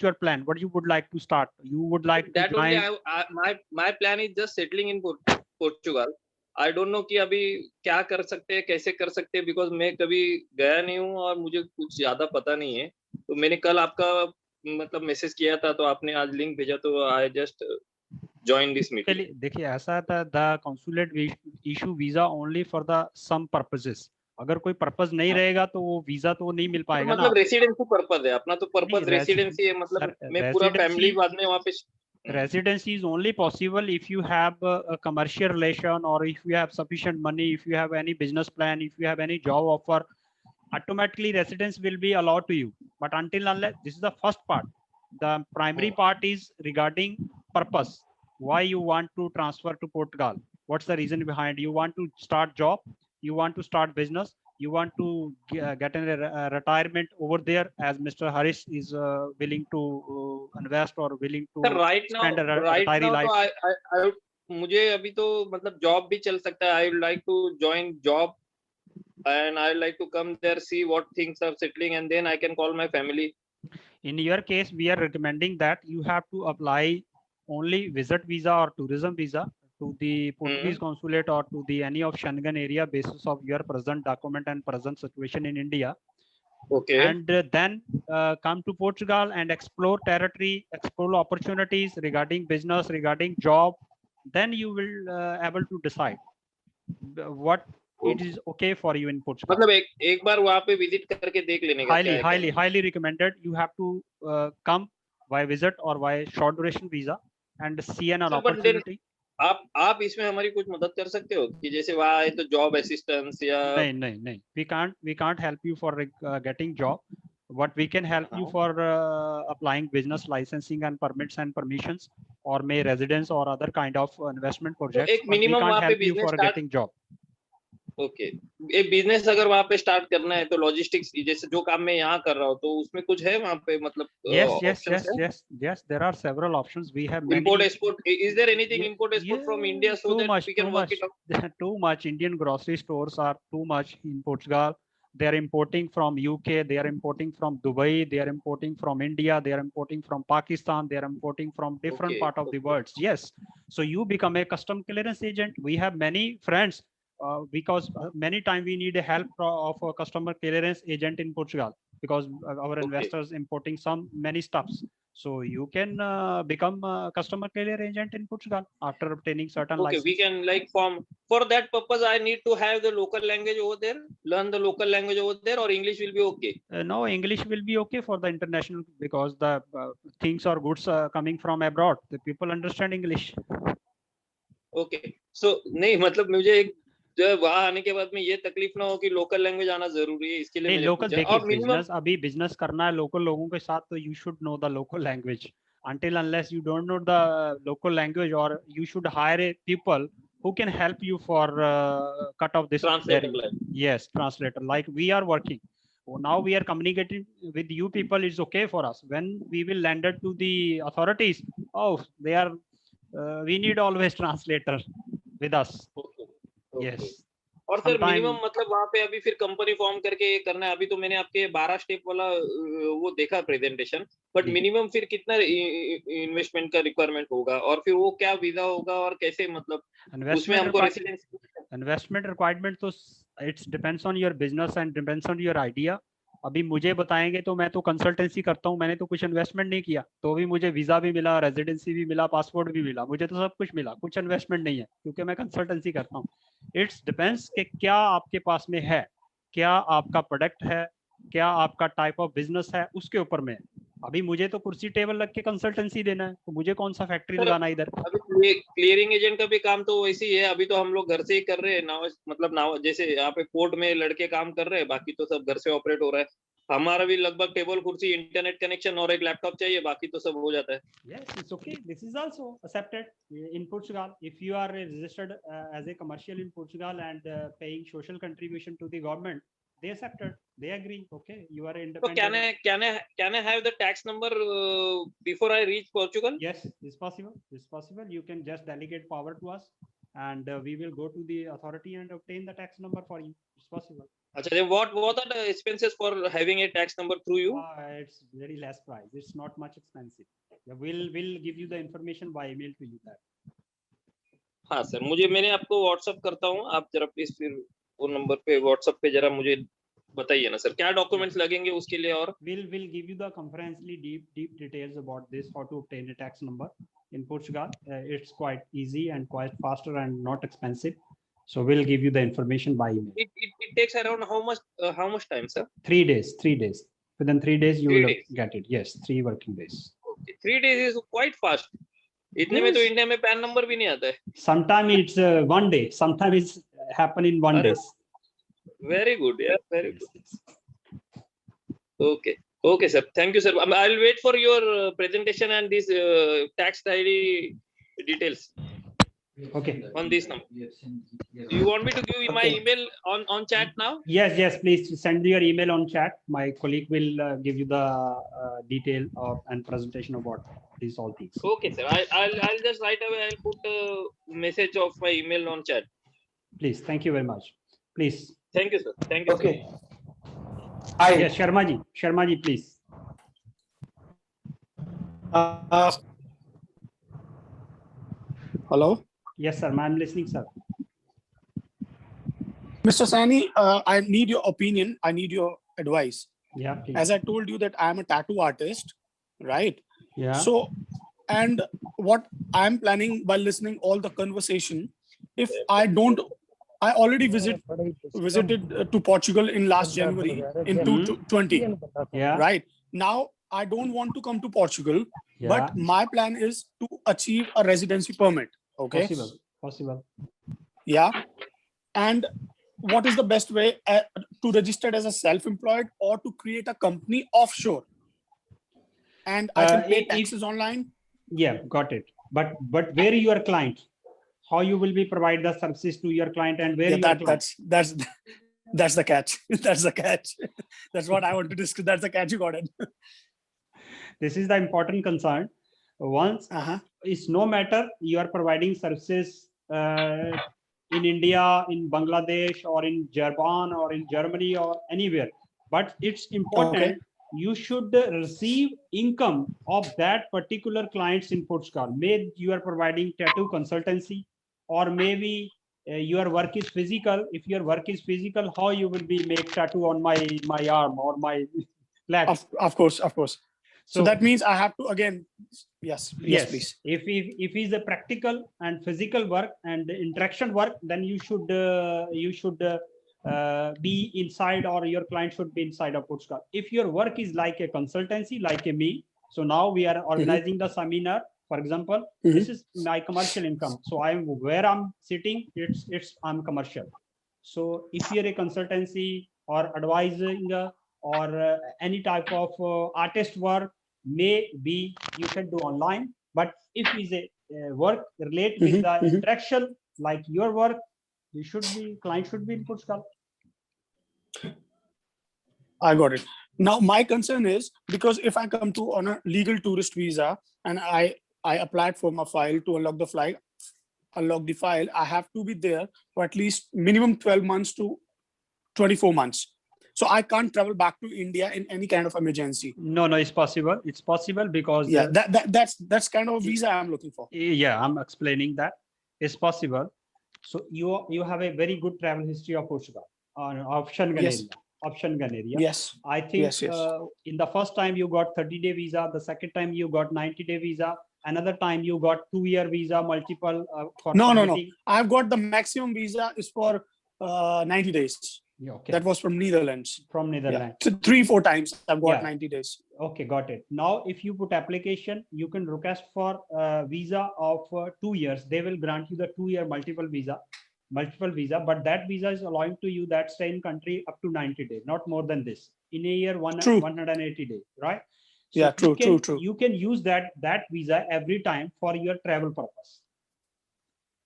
your plan? What you would like to start? You would like to That only join? my plan is just settling in Portugal. I don't know कि अभी क्या कर सकते हैं, कैसे कर सकते हैं, बिकॉज मैं कभी गया नहीं हूँ और मुझे कुछ ज्यादा पता नहीं है। तो मैंने कल आपका मतलब मैसेज किया था, तो आपने आज लिंक भेजा, तो आई जस्ट ज्वाइन दिस उसके मीटिंग। लिए देखिए ऐसा था, the consulate issue visa only for the some purposes. अगर कोई पर्पस नहीं रहेगा तो वो वीजा तो नहीं मिल तो पाएगा ना मतलब आपको। रेसिडेंसी पर्पज है अपना, तो नहीं पर्पज रेसिडेंसी है, मतलब मैं पूरा रेसिडेंसी, फैमिली बाद में वहाँ पे residency is only possible if you have a commercial relation, or if you have sufficient money, if you have any business plan, if you have any job offer, automatically residence will be allowed to you. But until unless, this is the first part. The primary part is regarding purpose. Why you want to transfer to Portugal? What's the reason behind? You want to start job, you want to start business, you want to get a retirement over there, as Mr. Harris is willing to invest or willing to sir spend a right retiree now तो life. I मुझे अभी तो मतलब job भी चल सकता है। I would like to join job and I like to come there, see what things are settling, and then I can call my family. In your case, we are recommending that you have to apply only visit visa or tourism visa to the Portuguese Hmm. consulate or to the any of Schengen area basis of your present document and present situation in India. Okay. And then come to Portugal and explore territory, explore opportunities regarding business, regarding job. Then you will able to decide what it is okay for you in Portugal. मतलब एक बार वहाँ पे visit करके देख लेने का क्या है क्या नहीं। Highly recommended. You have to come by visit or by short duration visa and see an sir but then opportunity. आप इसमें हमारी कुछ मदद कर सकते हो कि जैसे वहाँ आए तो जॉब असिस्टेंस या नहीं, we can't help you for getting job. What we can help you हाँ। for applying business licensing and permits and permissions, or may residence or other kind of investment तो projects, एक but we minimum can't वहाँ पे help you business for start, getting job. Okay, एक business अगर वहाँ पे start करना है तो लॉजिस्टिक्स जैसे जो काम मैं यहाँ कर रहा हूँ, तो उसमें कुछ है वहाँ पे, मतलब ऑप्शंस है। Yes. There are several options. We have Import many. export, is there anything Yeah, import export from yeah, India so that we too can work much, it out? too much. Indian grocery stores are too much in Portugal. They are importing from UK. They are importing from Dubai. They are importing from India. They are importing from Pakistan. They are importing from different Okay, part of the okay. world. Yes. So you become a custom clearance agent. We have many friends because many time we need a help of a customer clearance agent in Portugal, because our Okay. investors importing some many stuffs. So you can become a customer care agent in Portugal after obtaining certain Okay, we license. can like form for that purpose. I need to have the local language over there, learn the local language over there, or English will be okay. No, English will be okay for the international, because the things or goods coming from abroad. The people understand English. Okay, so नहीं मतलब मुझे एक जब वहाँ आने के बाद में ये तकलीफ ना हो कि लोकल लैंग्वेज आना जरूरी है, इसके लिए नहीं, मैंने लोकल पूछा। देखिए, और मिनिमम बिजनेस अभी बिजनेस करना है लोकल लोगों के साथ, तो you should know the local language. Until unless you don't know the local language, or you should hire a people who can help you for cut off this translator barrier. Line. Yes, translator, like we are working. Now we are communicating with you people, is okay for us. When we will land it to the authorities, oh, they are we need always translator with us. Okay, Yes, okay. और sir minimum sometime. मतलब वहाँ पे अभी फिर company form करके ये करना है। अभी तो मैंने आपके 12 स्टेप वाला वो देखा प्रेजेंटेशन, बट जी, मिनिमम फिर कितना इन्वेस्टमेंट का रिक्वायरमेंट होगा, और फिर वो क्या वीजा होगा और कैसे, मतलब उसमें investment हमको require रेसिडेंस। इन्वेस्टमेंट रिक्वायरमेंट तो it's depends on your business and depends on your idea. अभी मुझे बताएंगे तो मैं तो कंसल्टेंसी करता हूँ, मैंने तो कुछ इन्वेस्टमेंट नहीं किया, तो भी मुझे वीजा भी मिला, रेजिडेंसी भी मिला, पासपोर्ट भी मिला, मुझे तो सब कुछ मिला, कुछ इन्वेस्टमेंट नहीं है, क्योंकि मैं कंसल्टेंसी करता हूँ. इट्स डिपेंड्स कि क्या आपके पास में है, क्या आपका प्रोडक्ट है, क्या आपका टाइप ऑफ बिजनेस है, उसके ऊपर में. अभी मुझे तो कुर्सी टेबल रख के कंसल्टेंसी देना है, तो मुझे कौन सा फैक्ट्री सर लगाना इधर. अभी क्लियरिंग एजेंट का भी काम तो वैसे ही है। अभी तो हम लोग घर से ही कर रहे हैं नाव, मतलब नाव जैसे यहाँ पे पोर्ट में लड़के काम कर रहे हैं, बाकी तो सब घर से ऑपरेट हो रहा है। हमारा भी लगभग टेबल कुर्सी इंटरनेट कनेक्शन और एक लैपटॉप चाहिए, बाकी तो सब हो जाता है। Yes, it's okay. This is also accepted in Portugal. If you are registered as a commercial in Portugal and paying social contribution to the government, they accepted. They agree. Okay, you are तो independent. Can I have the tax number before I reach Portugal? Yes, it's possible. It's possible. You can just delegate power to us, and we will go to the authority and obtain the tax number for you. It's possible. Then what are the expenses for having a tax number through you? It's very less price. It's not much expensive. Yeah, we'll give you the information by email to you that. हाँ sir, मैंने आपको WhatsApp करता हूँ, आप जरा please फिर वो number पे व्हाट्सअप पे जरा मुझे बताइए ना सर, क्या डॉक्यूमेंट्स लगेंगे उसके लिए? और we'll give you the comprehensively deep details about this, how to obtain a tax number in Portugal. It's quite easy and quite faster and not expensive. So we'll give you the information by email. it takes around how much time, sir? 3 days. 3 days. Within 3 days you 3 will days. get it. Yes, 3 working days. Okay, 3 days is quite fast. इतने में तो Yes. India में pan number भी नहीं आता है. Sometimes it's 1 day. Sometimes it's happen in 1 day. Very good. Yeah, very Yes, good. yes. Okay, sir. Thank you, sir. I'll wait for your presentation and this tax ID details. Okay. On this number. Do you want me to give my email on chat now? Yes, please send your email on chat. My colleague will give you the detail of and presentation about these all things. Okay, sir. I'll just right away I'll put a message of my email on chat. Please, thank you very much. Please. Thank you, sir. Thank you. Okay. Sir. Hi. Yes, Sharma ji, please. Hello. Yes, sir. I'm listening, sir. Mr. Sani, I need your opinion. I need your advice. Yeah, please. As I told you that I'm a tattoo artist, right? Yeah. So, and what I'm planning by listening all the conversation, if I already visited to Portugal in last January in 2020, Yeah. right? Now, I don't want to come to Portugal, Yeah. but my plan is to achieve a residency permit. Okay. Possible. Yeah. And what is the best way to register as a self-employed or to create a company offshore? And I can pay taxes online. Yeah, got it. But where your client? How you will be provide the services to your client and where your client? That's the catch. That's the catch. That's what I want to discuss. That's the catch you got it. This is the important concern. Once it's no matter you are providing services in India, in Bangladesh, or in Japan, or in Germany, or anywhere. But it's important you should receive income of that particular clients in Portugal. Maybe you are providing tattoo consultancy, or maybe your work is physical. If your work is physical, how you will be make tattoo on my arm or my leg? Of course. So that means I have to again. Yes, please. If it's a practical and physical work and interaction work, then you should be inside, or your client should be inside of Portugal. If your work is like a consultancy, like a me, so now we are organizing the seminar. For example, this is my commercial income. So where I'm sitting, I'm commercial. So if you're a consultancy or advising or any type of artist work, maybe you can do online. But if it's a work related with the interaction, like your work, client should be in Portugal. I got it. Now my concern is, because if I come to on a legal tourist visa and I applied for my file to unlock the file, I have to be there for at least minimum 12 months to 24 months. So I can't travel back to India in any kind of emergency. No, it's possible. It's possible because that's kind of a visa I'm looking for. Yeah, I'm explaining that it's possible. So you have a very good travel history of Portugal on option area. Yes. I think in the first time you got 30-day visa, the second time you got 90-day visa, another time you got 2-year visa, multiple. No. I've got the maximum visa is for 90 days. Okay. That was from Netherlands. From Netherlands. So 3-4 times I've got 90 days. Okay, got it. Now, if you put application, you can request for visa of 2 years. They will grant you the 2-year multiple visa. But that visa is allowing to you that stay in country up to 90 days, not more than this. In a year, 180 days, right? So true. You can use that visa every time for your travel purpose,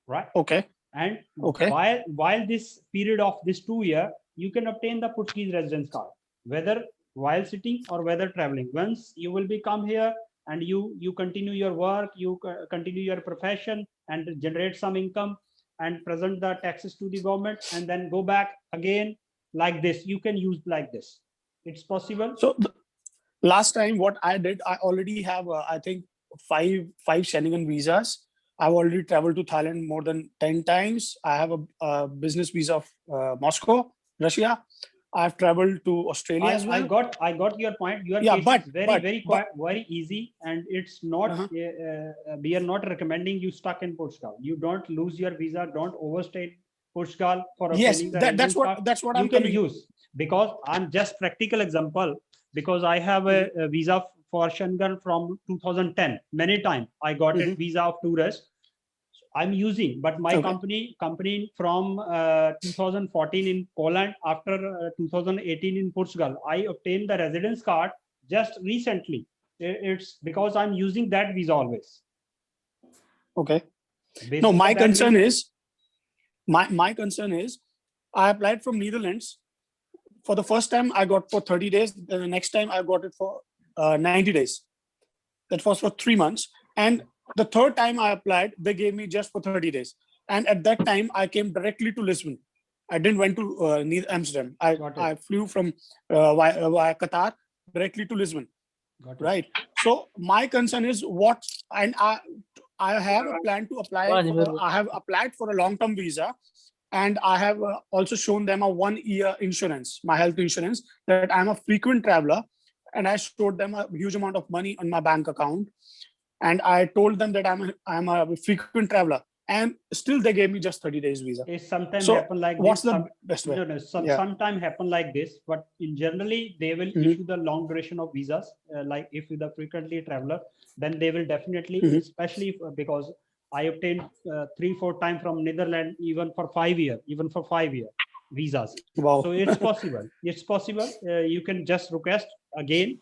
right? Okay. And while this period of this 2 year, you can obtain the Portuguese residence card, whether while sitting or whether traveling. Once you will come here and you continue your work, you continue your profession and generate some income and present the taxes to the government, and then go back again like this, you can use like this. It's possible. So last time what I did, I already have, I think, five Schengen visas. I've already traveled to Thailand more than 10 times. I have a business visa of Moscow, Russia. I've traveled to Australia as well. I got your point. Your Yeah, case but- is very easy, and it's not. We are not recommending you stuck in Portugal. You don't lose your visa. Don't overstay Portugal for Yes, obtaining the that's residence what card. I'm You can coming. use, because I'm just practical example, because I have a visa for Schengen from 2010. Many times I got a visa of tourist. I'm using, but my Okay. company from 2014 in Poland, after 2018 in Portugal, I obtained the residence card just recently. It's because I'm using that visa always. Okay. Based No, on my that concern visa- is, my concern is, I applied from Netherlands. For the first time, I got for 30 days. Then the next time, I got it for 90 days. That was for 3 months. And the third time I applied, they gave me just for 30 days. And at that time, I came directly to Lisbon. I didn't went to Amsterdam. Got it. I flew from via Qatar directly to Lisbon. Got it. Right. So my concern is what, and I have a plan to apply. I have applied for a long-term visa, and I have also shown them a 1-year insurance, my health insurance, that I'm a frequent traveler, and I showed them a huge amount of money on my bank account, and I told them that I'm a frequent traveler, and still they gave me just 30 days visa. It sometimes So happen like what's this. the best way? No, Yeah. sometime happen like this, but in generally they will Mhm. issue the long duration of visas. Like if you're the frequently traveler, then they will definitely, Mhm. especially because I obtained 3-4 times from Netherlands, even for 5 year visas. Wow. So it's possible. It's possible. You can just request again,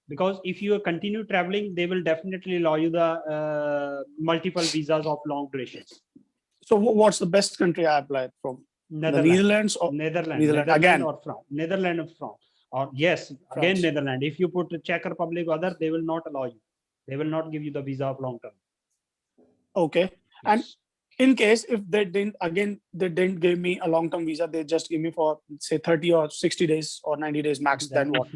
because if you continue traveling, they will definitely allow you the multiple visas of long durations. So what's the best country I applied from? The Netherlands. Netherlands or Netherlands again? or France. Netherlands or France. Or yes, again France. Netherlands. If you put the Czech Republic or other, they will not allow you. They will not give you the visa of long term. Okay. And Yes. in case if they didn't give me a long-term visa, they just give me for say 30 or 60 days or 90 days max, then what?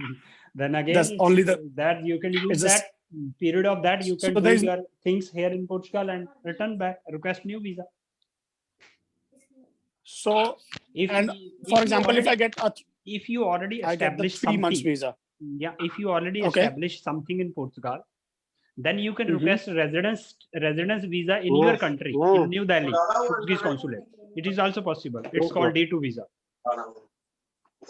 Then again, That's it's only that you can use it's that just- period of that. You can So do there's- your things here in Portugal and return back, request new visa. So, If and if for you example, if already- I get if you already I get the established 3 months something, visa. yeah, if you already Okay. established something in Portugal, then you can Mhm. request residence visa in your country, in New Delhi, Portuguese consulate. It is also possible. It's called D2 visa.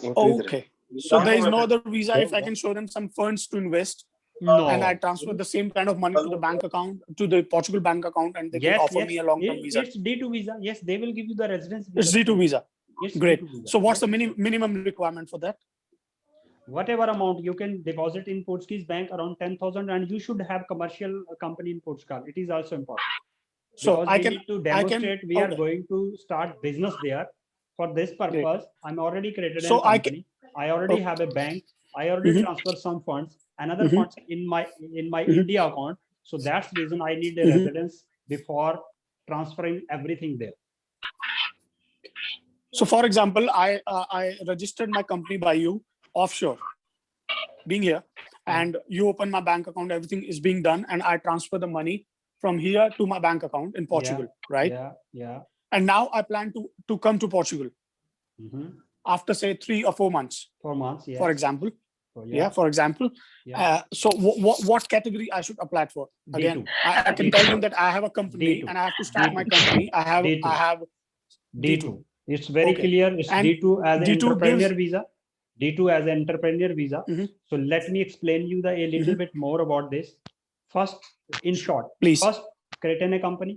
Okay. So there is no other visa if I can show them some funds to invest No. and I transfer the same kind of money to the bank account, to the Portugal bank account, and they can Yes, offer yes. me a long-term visa. It's D2 visa. Yes, they will give you the residence It's visa. D2 visa. It's Great. D2 visa. So what's the Yes. minimum requirement for that? Whatever amount you can deposit in Portuguese bank, around 10,000, and you should have commercial company in Portugal. It is also important. So Because I we can need to I can demonstrate we are okay. going to start business there. For this purpose, I'm already created So a I company. I already okay. have a bank. I already Mhm. transfer some funds, another Mhm. funds in my Mhm. India account. So that's the reason I need a Mhm. residence before transferring everything there. So for example, I registered my company by you offshore, being here, and you open my bank account. Everything is being done, and I transfer the money from here to my bank account in Portugal, right? Yeah, yeah. And now I plan to come to Portugal Mhm. after say 3 or 4 months, 4 months. Yes. for example. So, Yeah, for example. Yeah. So what category I should apply for? Again, D2. I can tell them that I have a company D2. and I have to start my D2. company. I have D2. D2. It's very Okay. clear. It's And D2 as an D2 entrepreneur gives- visa. D2 as an entrepreneur visa. Mhm. So let me explain you a little bit more about this. First, in short, Please. first create a company,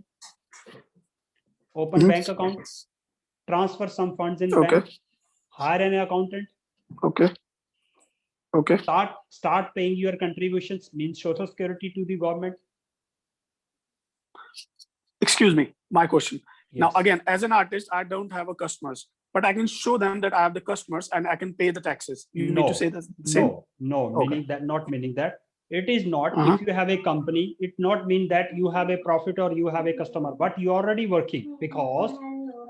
open Mhm. bank account, transfer some funds in Okay. bank, hire an accountant, Okay. Okay. start paying your contributions, means social security to the government. Excuse me, my question. Now, Yes. again, as an artist, I don't have a customers, but I can show them that I have the customers and I can pay the taxes. You need to say the same. No, Okay. meaning that, not meaning that. It is not, Uh-huh. if you have a company, it not mean that you have a profit or you have a customer, but you already working, because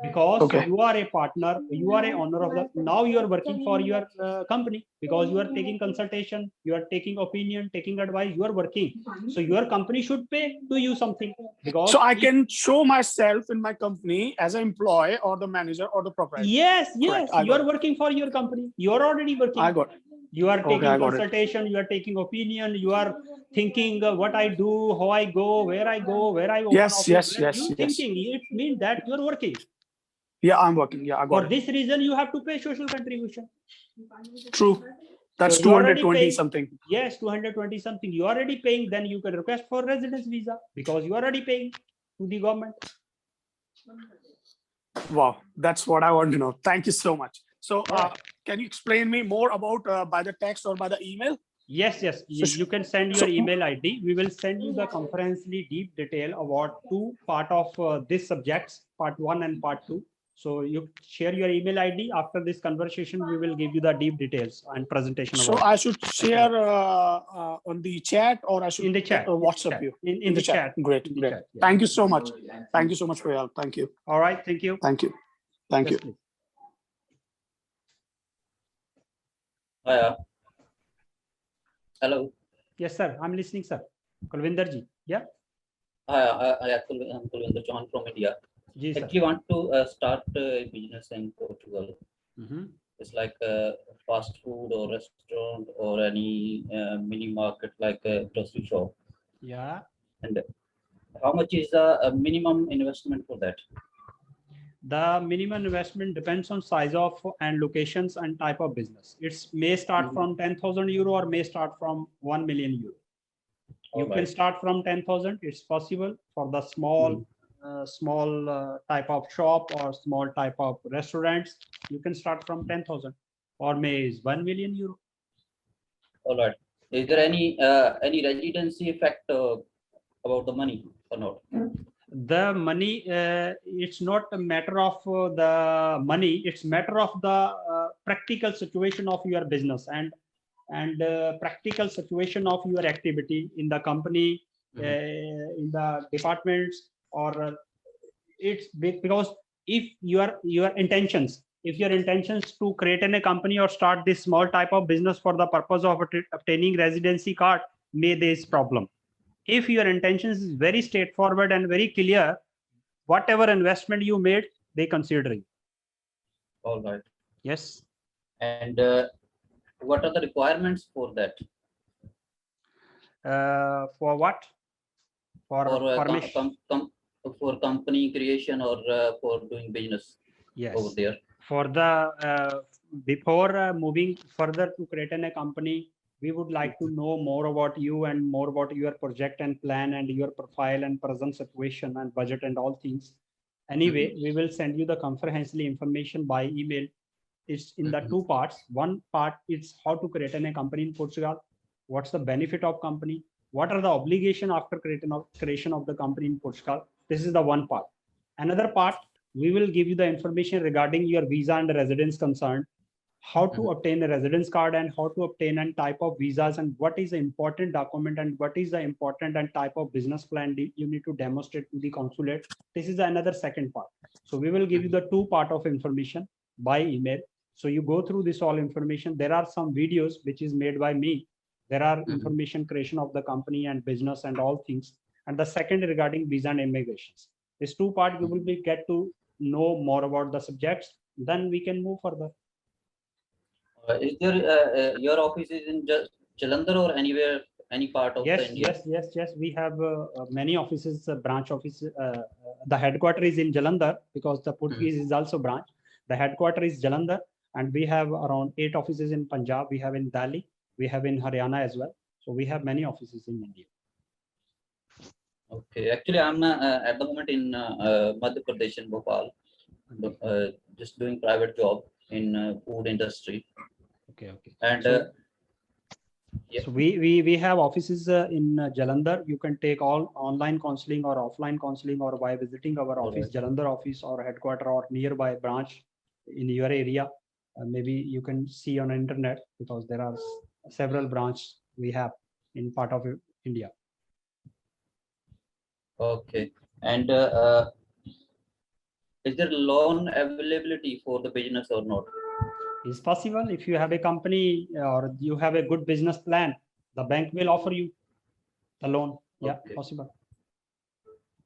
because Okay. you are a partner, you are a owner of the, now you are working for your company, because you are taking consultation, you are taking opinion, taking advice, you are working. So your company should pay to you something, because So I if- can show myself in my company as an employee or the manager or the proprietor. yes, Correct. yes, I you got are it. working for your company, you are already working. I got it. You are Okay, taking I got it. consultation, you are taking opinion, you are thinking what I do, how I go, where I open Yes, office. yes, When yes, you yes. thinking, it means that you are working. Yeah, I'm working. Yeah, I For got it. this reason, you have to pay social contribution. True. That's So you already 220 paying- something. Yes, 220 something. You are already paying, then you can request for residence visa, because you are already paying to the government. Wow, that's what I want to know. Thank you so much. So, Yeah. can you explain me more about by the text or by the email? Yes, yes. You can send your so- email ID. We will send you the comprehensively deep detail about two part of this subjects, part 1 and part 2. So you share your email ID. After this conversation, we will give you the deep details and presentation So about I should share on the chat, or I should in the chat. WhatsApp you In the chat. Great, In the great. chat, yeah. Thank you so much. Thank you so much for your help. Thank you. All right. Thank you. Thank you. Thank Yes, you. please. Hello. Yes, sir. I'm listening, sir. Kulvinder ji. Yeah. I'm Kulvinder Chauhan from India. Ji, sir. Actually, want to start a business in Portugal. Mhm. It's like a fast food or restaurant or any mini market like a grocery shop. Yeah. And how much is the minimum investment for that? The minimum investment depends on size of and locations and type of business. It may start Mhm. from 10,000 euro or may start from 1 million euro. You can Alright. start from 10,000. It's possible for the small, type of shop or small type of restaurants. You can start from 10,000 or may is 1 million euro. All right. Is there any residency effect about the money or not? The money, it's not a matter of the money, it's matter of the practical situation of your business and practical situation of your activity in the company, in the departments, or it's big, because if your intentions, if your intentions to create a company or start this small type of business for the purpose of obtaining residency card, may there is problem. If your intentions is very straightforward and very clear, whatever investment you made, they consider you. All right. Yes. And what are the requirements for that? For what? For permission. For company creation or for doing business Yes. over there? For the before moving further to create a company, we would like to know more about you and more about your project and plan and your profile and present situation and budget and all things. Anyway, we will send you the comprehensive information by email. It's in the two parts. One part is how to create a company in Portugal. What's the benefit of company? What are the obligation after creation of the company in Portugal? This is the one part. Another part, we will give you the information regarding your visa and residence concerned, how to obtain a residence card and how to obtain and type of visas and what is the important document and what is the important and type of business plan you need to demonstrate to the consulate. This is another second part. So we will give you the two part of information by email. So you go through this all information. There are some videos which is made by me. There are information creation of the company and business and all things. And the second regarding visa and immigrations. This two part you will be get to know more about the subjects. Then we can move further. Is there your office is in just Jalandhar or anywhere, any part of the India? Yes. We have many offices, branch office. The headquarter is in Jalandhar because the Portuguese is also branch. The headquarter is Jalandhar, and we have around 8 offices in Punjab. We have in Delhi. We have in Haryana as well. So we have many offices in India. Okay, actually, I'm at the moment in Madhya Pradesh in Bhopal, just doing private job in food industry. Okay. And So, yeah. So we have offices in Jalandhar. You can take all online counseling or offline counseling or by visiting our office, Jalandhar office or headquarter or nearby branch in your area. Maybe you can see on internet because there are several branches we have in part of India. Okay, and is there loan availability for the business or not? Is possible if you have a company or you have a good business plan, the bank will offer you the loan. Yeah, Okay. possible.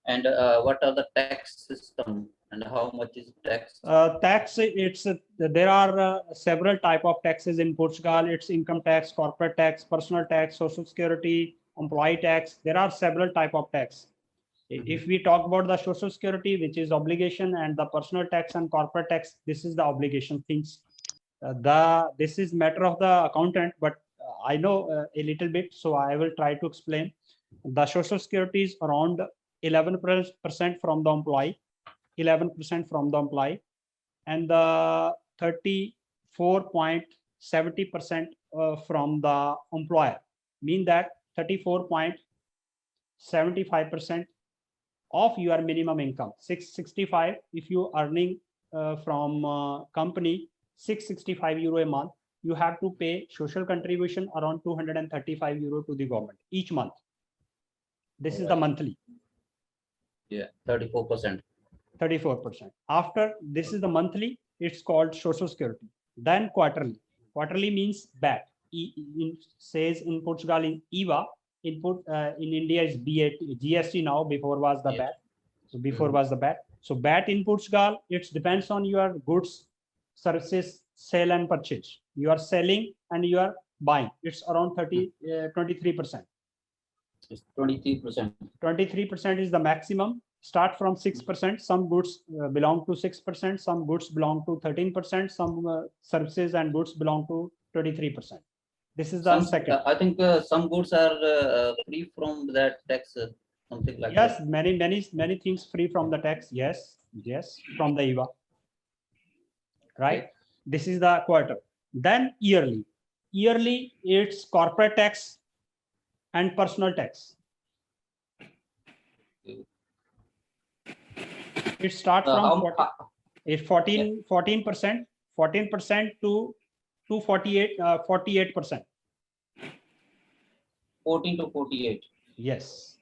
And what are the tax system and how much is tax? Tax, there are several type of taxes in Portugal. It's income tax, corporate tax, personal tax, social security, employee tax. There are several type of tax. If we talk about the social security, which is obligation, and the personal tax and corporate tax, this is the obligation things. This is matter of the accountant, but I know a little bit, so I will try to explain. The social security is around 11% from the employee, 11% from the employee, and the 34.70% from the employer. Mean that 34.75% of your minimum income. 665 if you earning from company 665 euro a month, you have to pay social contribution around 235 euro to the government each month. This is the monthly. Yeah, 34%. 34%. After this is the monthly, it's called social security. Then quarterly. Quarterly means BAT. Says in Portugal in IVA. In India is BAT, GST now. Before was the BAT. So before was the BAT. So BAT in Portugal, it depends on your goods, services, sale and purchase. You are selling and you are buying. It's around 23%. It's 23%. 23% is the maximum. Start from 6%. Some goods belong to 6%. Some goods belong to 13%. Some services and goods belong to 23%. This is the second. I think some goods are free from that tax, something like yes, that. many things free from the tax. Yes, from the IVA. Right. Okay. This is the quarter. Then yearly. Yearly, it's corporate tax and personal tax. It starts from 14% to 48%. 14 to 48. Yes.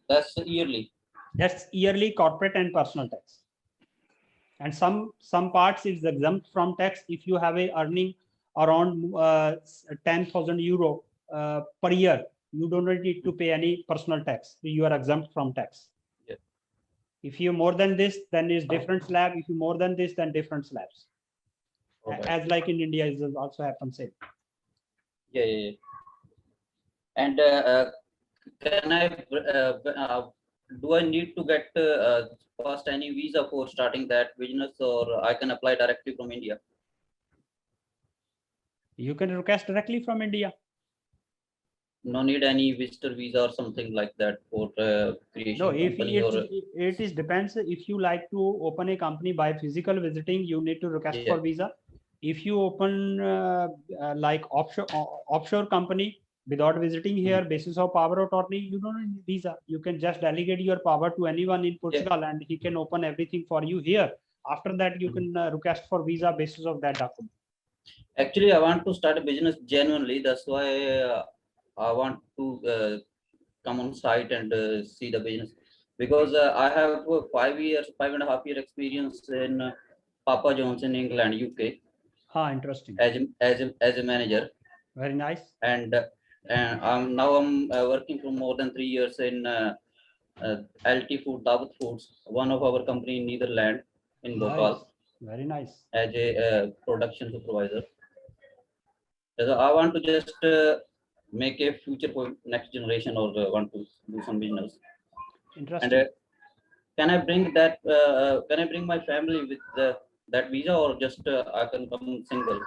That's yearly. That's yearly corporate and personal tax. And some parts is exempt from tax if you have a earning around 10,000 euro per year. You don't need to pay any personal tax. You are exempt from tax. Yeah. If you more than this, then is different slab. If you more than this, then different slabs. Okay. As like in India, it also happens same. Yeah. And can I do I need to get first any visa for starting that business, or I can apply directly from India? You can request directly from India. No need any visitor visa or something like that for creation. No, if it is depends. If you like to open a company by physical visiting, you need to request for visa. If you open like offshore company without visiting here, basis of power of attorney, you don't need visa. You can just delegate your power to anyone in Portugal, and he can open everything for you here. After that, you can request for visa basis of that document. Actually, I want to start a business genuinely. That's why I want to come on site and see the business, because I have 5.5 year experience in Papa John's in England, UK. Interesting. As a manager. Very nice. And I'm working for more than 3 years in LT Food, Davat Foods, one of our company in Netherlands in Bhopal. Nice. Very nice. As a production supervisor. So I want to just make a future for next generation, or want to do some business. Interesting. And can I bring that? Can I bring my family with that visa, or just I can come single?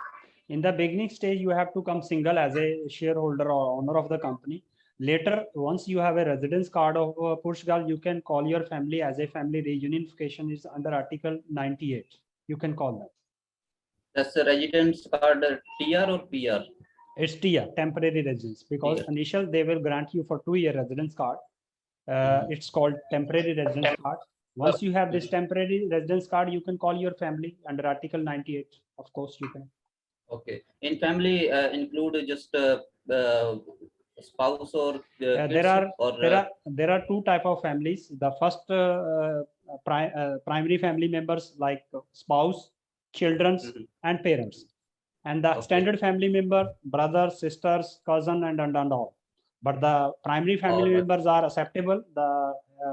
In the beginning stage, you have to come single as a shareholder or owner of the company. Later, once you have a residence card of Portugal, you can call your family as a family. Reunification is under Article 98. You can call that. That's a residence card, TR or PR? It's TR, temporary residence, because initial they will grant you for 2-year residence card. It's called temporary residence card. Once you have this temporary residence card, you can call your family under Article 98. Of course, you can. Okay. In family, include just spouse or there are 2 type of families. The first primary family members like spouse, children, Mhm. and parents. And the Okay. extended family member, brothers, sisters, cousin, and all. But the primary family Alright. members are acceptable. The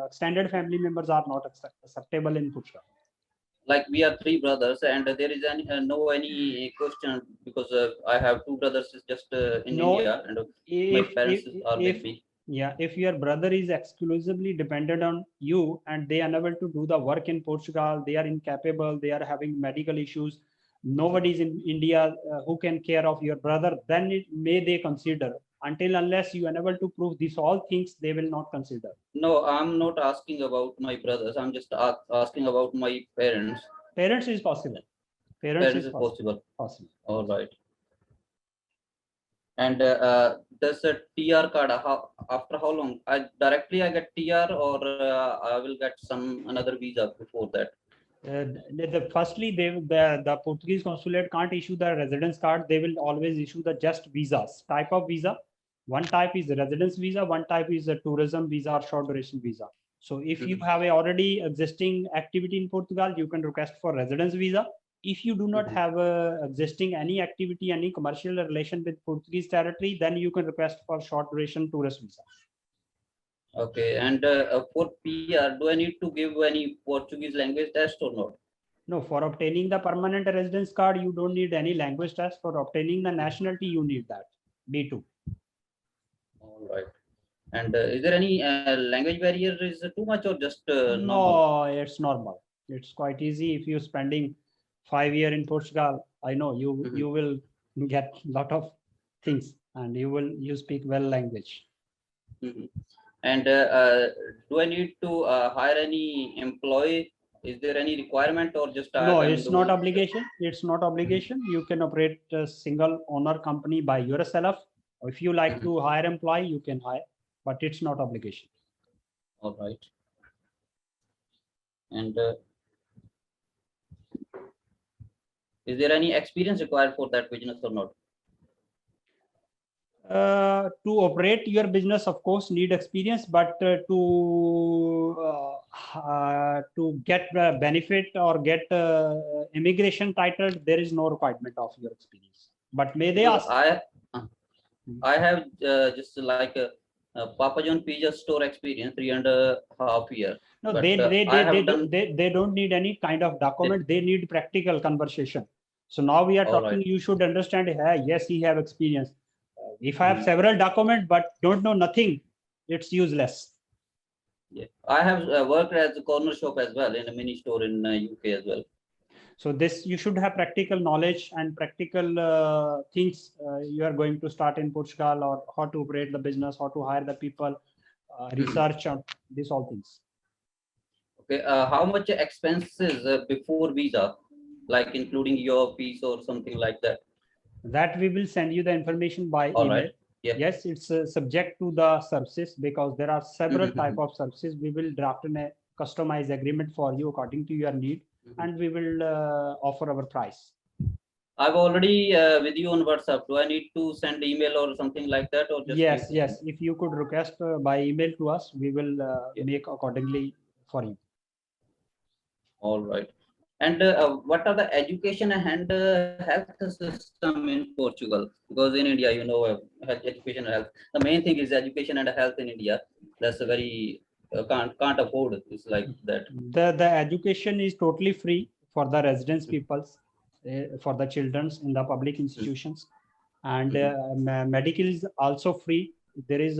extended family members are not acceptable in Portugal. Like we are three brothers, and there is any question because I have two brothers just in No, India, and my If, parents are if big. yeah, if your brother is exclusively dependent on you and they are unable to do the work in Portugal, they are incapable, they are having medical issues, nobody is in India who can care of your brother, then may they consider. Until unless you are unable to prove these all things, they will not consider. No, I'm not asking about my brothers. I'm just asking about my parents. Parents is possible. Parents is possible. Possible. All right. And does a TR card, after how long? I get TR, or I will get another visa before that? Firstly, the Portuguese consulate can't issue the residence card. They will always issue the just visas. Type of visa. One type is the residence visa. One type is a tourism visa or short duration visa. So if you have a already existing activity in Portugal, you can request for residence visa. If you do not have existing any activity, any commercial relation with Portuguese territory, then you can request for short duration tourist visa. Okay, and for PR, do I need to give any Portuguese language test or not? No, for obtaining the permanent residence card, you don't need any language test. For obtaining the nationality, you need that B2. All right. And is there any language barrier? Is it too much or just normal? No, it's normal. It's quite easy. If you're spending 5 years in Portugal, I know you will get a lot of things and you speak well language. And do I need to hire any employee? Is there any requirement or just no? It's not obligation. It's not obligation. You can operate a single owner company by yourself. If you like to hire employee, you can hire, but it's not obligation. All right. And is there any experience required for that business or not? To operate your business, of course, need experience, but to get the benefit or get immigration title, there is no requirement of your experience. But may they ask? I have just like a Papa John Pizza store experience, 3.5 years. No, they don't need any kind of document. They need practical conversation. So now we are talking. Right. You should understand. Yes, he have experience. If I have several documents but don't know nothing, it's useless. Yeah, I have worked as a corner shop as well in a mini store in UK as well. So this you should have practical knowledge and practical things you are going to start in Portugal, or how to operate the business, how to hire the people, research on these all things. Okay, how much expenses before visa, like including your fees or something like that? That we will send you the information by email. Right. Yeah. Yes, it's subject to the services, because there are several type of services. We will draft a customized agreement for you according to your need, and we will offer our price. I've already with you on WhatsApp. Do I need to send email or something like that, or just yes? If you could request by email to us, we will make accordingly for you. All right. And what are the education and health system in Portugal? Because in India, you know, education and health. The main thing is education and health in India. That's a very can't afford it. It's like that. The education is totally free for the residence peoples, for the children in the public institutions, and medical is also free. There is